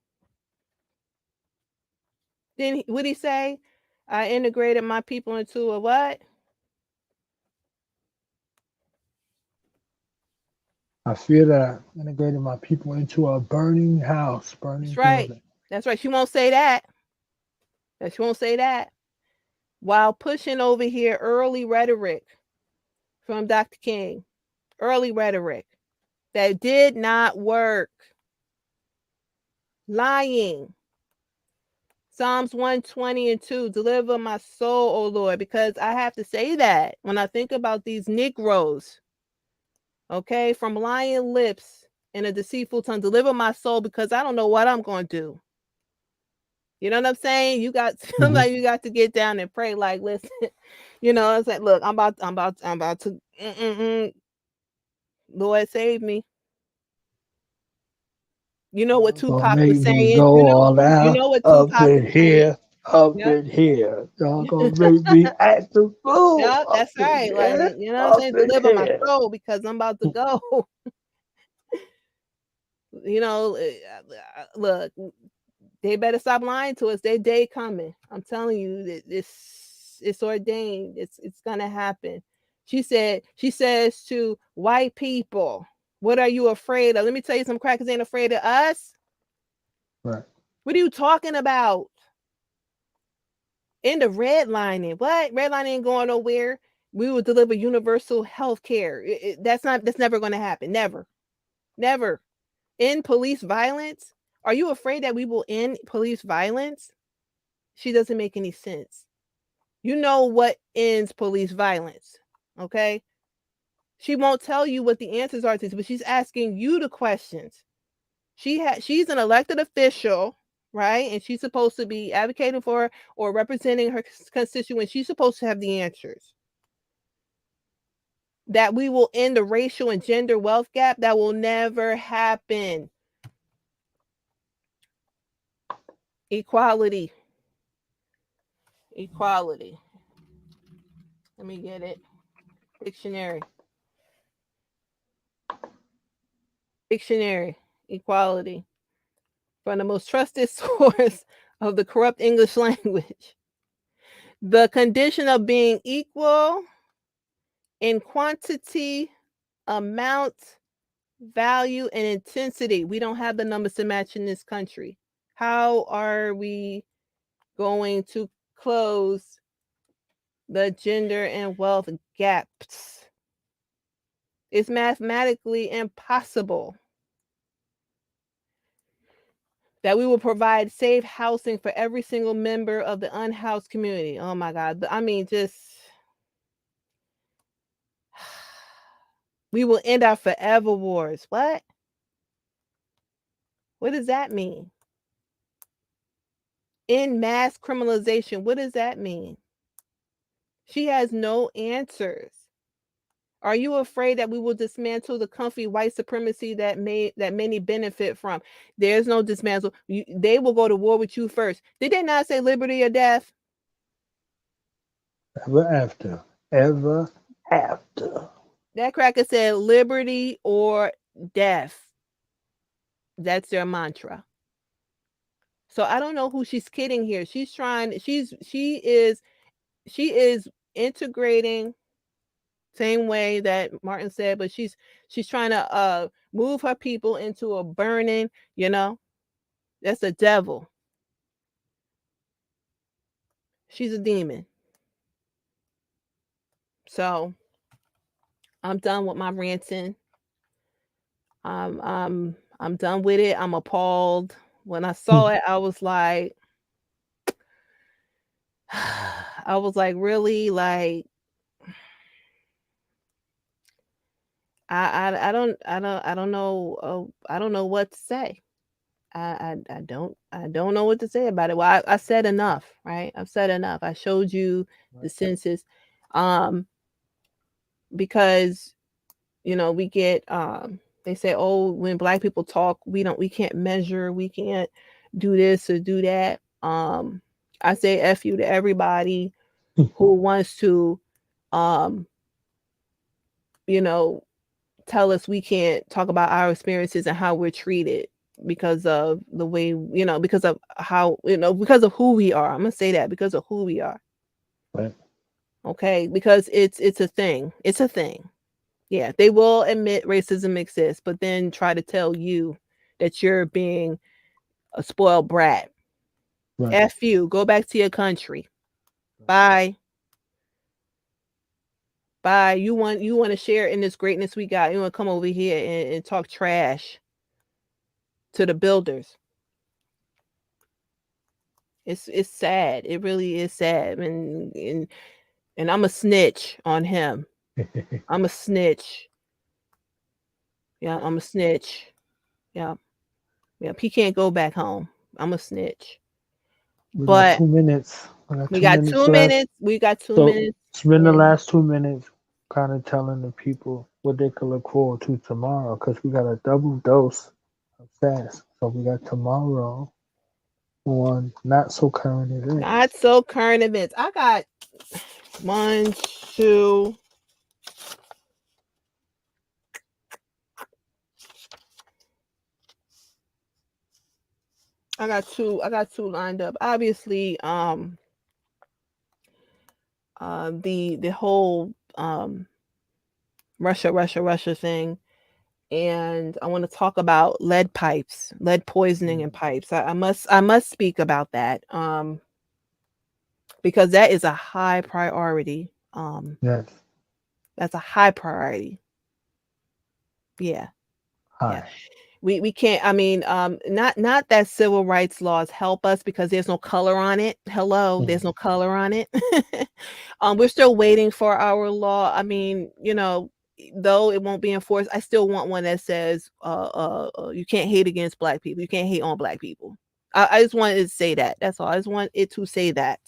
Then what did he say? I integrated my people into a what? I fear that I integrated my people into a burning house, burning That's right. building. That's right. She won't say that. She won't say that. While pushing over here early rhetoric from Dr. King. Early rhetoric that did not work. Lying. Psalms 120:2, deliver my soul, O Lord, because I have to say that when I think about these Negroes, okay, from lying lips and a deceitful tongue, deliver my soul because I don't know what I'm going to do. You know what I'm saying? You got somebody, you got to get down and pray like, listen, it's like, look, I'm about to, Lord save me. You know what Tupac was saying? Go all out what up Tupac in was saying? here, up Yep. in here. Y'all gonna make me act the fool. Yep, that's up in right. Like, here, you know what I'm up saying? in Deliver my here. soul because I'm about to go. You know, look, they better stop lying to us. Their day coming. I'm telling you that it's ordained. It's gonna happen. She says to white people, what are you afraid of? Let me tell you, some crackers ain't afraid of us. Right. What are you talking about? In the redlining. What? Redlining ain't going nowhere. We will deliver universal health care. That's never going to happen. Never. Never. End police violence. Are you afraid that we will end police violence? She doesn't make any sense. You know what ends police violence. Okay? She won't tell you what the answers are to this, but she's asking you the questions. She's an elected official, right? And she's supposed to be advocating for or representing her constituents. She's supposed to have the answers. That we will end the racial and gender wealth gap, that will never happen. Equality. Equality. Let me get it. Dictionary. Dictionary. Equality. From the most trusted source of the corrupt English language. The condition of being equal in quantity, amount, value, and intensity. We don't have the numbers to match in this country. How are we going to close the gender and wealth gaps? It's mathematically impossible. That we will provide safe housing for every single member of the unhoused community. Oh my God. I mean, just we will end our forever wars. What? What does that mean? In mass criminalization, what does that mean? She has no answers. Are you afraid that we will dismantle the comfy white supremacy that many benefit from? There's no dismantle. They will go to war with you first. Did they not say liberty or death? Ever after. Ever after. That cracker said liberty or death. That's their mantra. So I don't know who she's kidding here. She is integrating, same way that Martin said, but she's trying to move her people into a burning, that's a devil. She's a demon. So I'm done with my ranting. I'm done with it. I'm appalled. When I saw it, I was like, really, like, I don't know what to say. I don't know what to say about it. Well, I said enough, right? I've said enough. I showed you the census, because we get they say, oh, when Black people talk, we can't measure, we can't do this or do that. I say F you to everybody who wants to tell us we can't talk about our experiences and how we're treated because of the way, because of how, because of who we are. I'm gonna say that, because of who we are. Right. Okay, because it's a thing. It's a thing. Yeah, they will admit racism exists, but then try to tell you that you're being a spoiled brat. Right. F you, go back to your country. Bye. Bye. You want to share in this greatness we got. You want to come over here and talk trash to the builders. It's sad. It really is sad. And I'm a snitch on him. I'm a snitch. Yeah, I'm a snitch. Yeah. Yeah, he can't go back home. I'm a snitch. We But got 2 minutes. We got 2 minutes. We got 2 minutes. Spend the last 2 minutes kind of telling the people what they can look forward to tomorrow, because we got a double dose of Sass. So we got tomorrow on not so current events. Not so current events. I got 1, 2. I got two lined up. Obviously, the whole Russia thing, and I want to talk about lead poisoning in pipes. I must speak about that because that is a high priority. Yes. That's a high priority. Yeah. Hi. Yeah. We can't, I mean, not that civil rights laws help us because there's no color on it. Hello, there's no color on it. We're still waiting for our law. I mean, you know, though it won't be enforced, I still want one that says you can't hate against black people. You can't hate on black people. I just wanted to say that. That's all. I just want it to say that.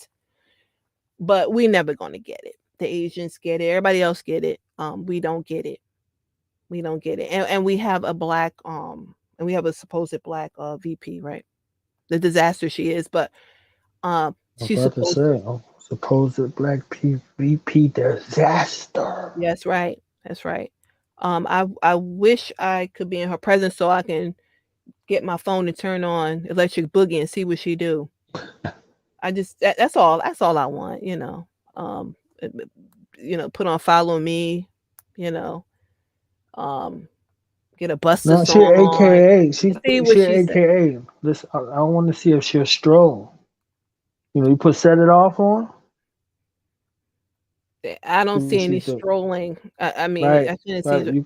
But we're never gonna get it. The Asians get it, everybody else get it. We don't get it. We don't get it. And we have a black and we have a supposed black VP, right? The disaster she is, but she's supposed to supposed black VP disaster. That's right. That's right. I wish I could be in her presence so I can get my phone and turn on Electric Boogie and see what she do. I just that's all I want, you know. Put on Follow Me, you know. Get a Buster No, song she AKA. on. She AKA. AKA. Listen, I want to see if she'll stroll. You know, you put Set It Off on. I don't see any strolling. I mean, right, I shouldn't right. see.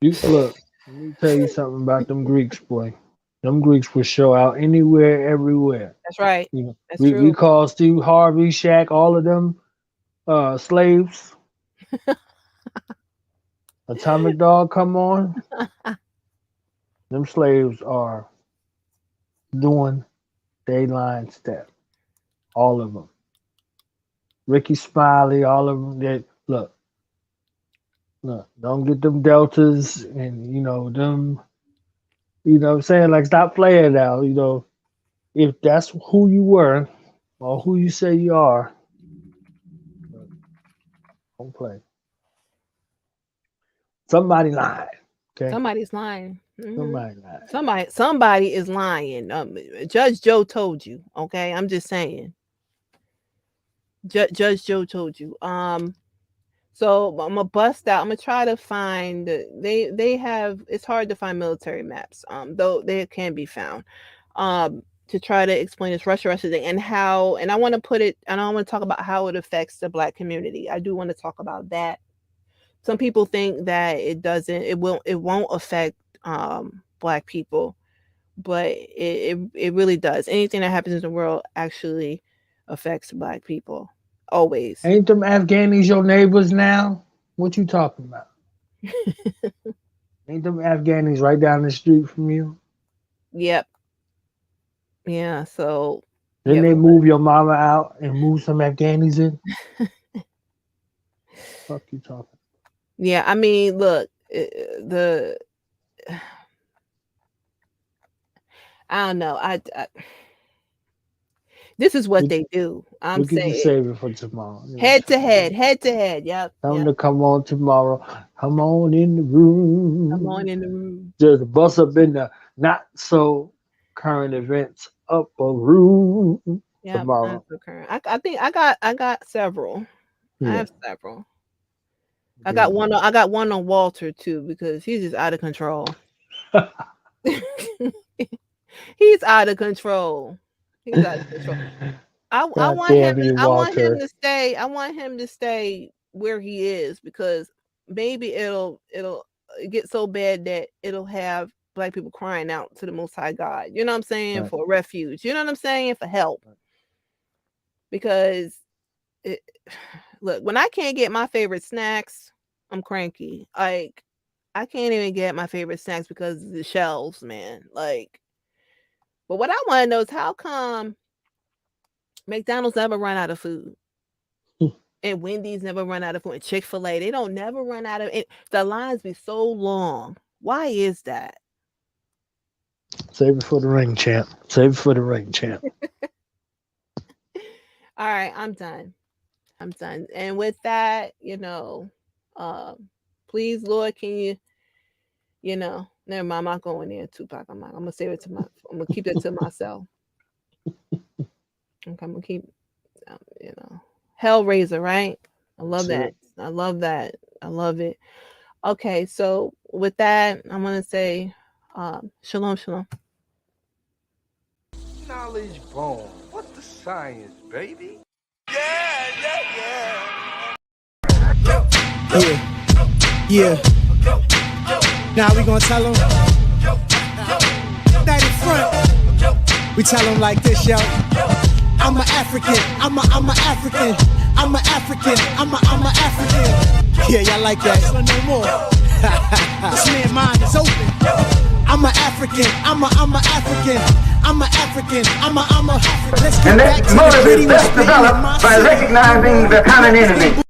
You look. Let me tell you something about them Greeks, boy. Them Greeks will show out anywhere, everywhere. That's right. You know, That's we true. call Steve Harvey, Shaq, all of them slaves. Atomic Dog come on. Them slaves are doing their line step. All of them. Ricky Smiley, all of them. They, look, don't get them deltas and, you know, them, you know what I'm saying? Like, stop playing now, you know. If that's who you were or who you say you are, don't play. Somebody lied. Okay. Somebody's lying. Mm-hmm. Somebody lied. Somebody is lying. Judge Joe told you. Okay, I'm just saying. Judge Joe told you. So I'm gonna bust out. I'm gonna try to find. They have. It's hard to find military maps. Though they can be found. To try to explain this Russia thing and how. And I want to put it. And I want to talk about how it affects the Black community. I do want to talk about that. Some people think that it won't affect Black people, but it really does. Anything that happens in the world actually affects Black people. Always. Ain't them Afghanis your neighbors now? What you talking about? Ain't them Afghanis right down the street from you? Yep. Yeah, so Then they move your mama out and move some Afghanis in? Fuck you talking? Yeah, I mean, look, I don't know. This is what they do. I'm saying. We can save it for tomorrow. Head to head. Yep. Tell them to come on tomorrow. Come on in the room. Come on in the room. Just bust up in the not so current events upper room tomorrow. Not so current. I think I got several. Yeah. I have several. I got one on Walter too because he's just out of control. He's out of control. He's out of control. I want him to stay. I want him to stay where he is because maybe it'll get so bad that it'll have Black people crying out to the Most High God. You know what I'm saying? Right. For refuge. You know what I'm saying? For help. Because look, when I can't get my favorite snacks, I'm cranky. Like, I can't even get my favorite snacks because of the shelves, man. Like, but what I want to know is how come McDonald's never run out of food? And Wendy's never run out of food. And Chick-fil-A, they don't never run out of it. The lines be so long. Why is that? Save it for the ring, champ. Save it for the ring, champ. All right, I'm done. And with that, please, Lord, can you, never mind, I'm not going there, Tupac. I'm gonna save it I'm gonna keep it to myself. Okay, I'm gonna keep, Hellraiser, right? I love that. I love that. I love it. Okay, so with that, I'm gonna say, shalom, shalom. Knowledge born. What's the science, baby? Yeah. Now we gonna tell them. That in front. We tell them like this, yo. I'm an African. I'm a African. I'm an African. I'm a African. Yeah, y'all like that? So no more. This man's mind is open. I'm an African. I'm a African. I'm an African. I'm a. Let's get And back that to the motive gritty is best developed by recognizing the common enemy.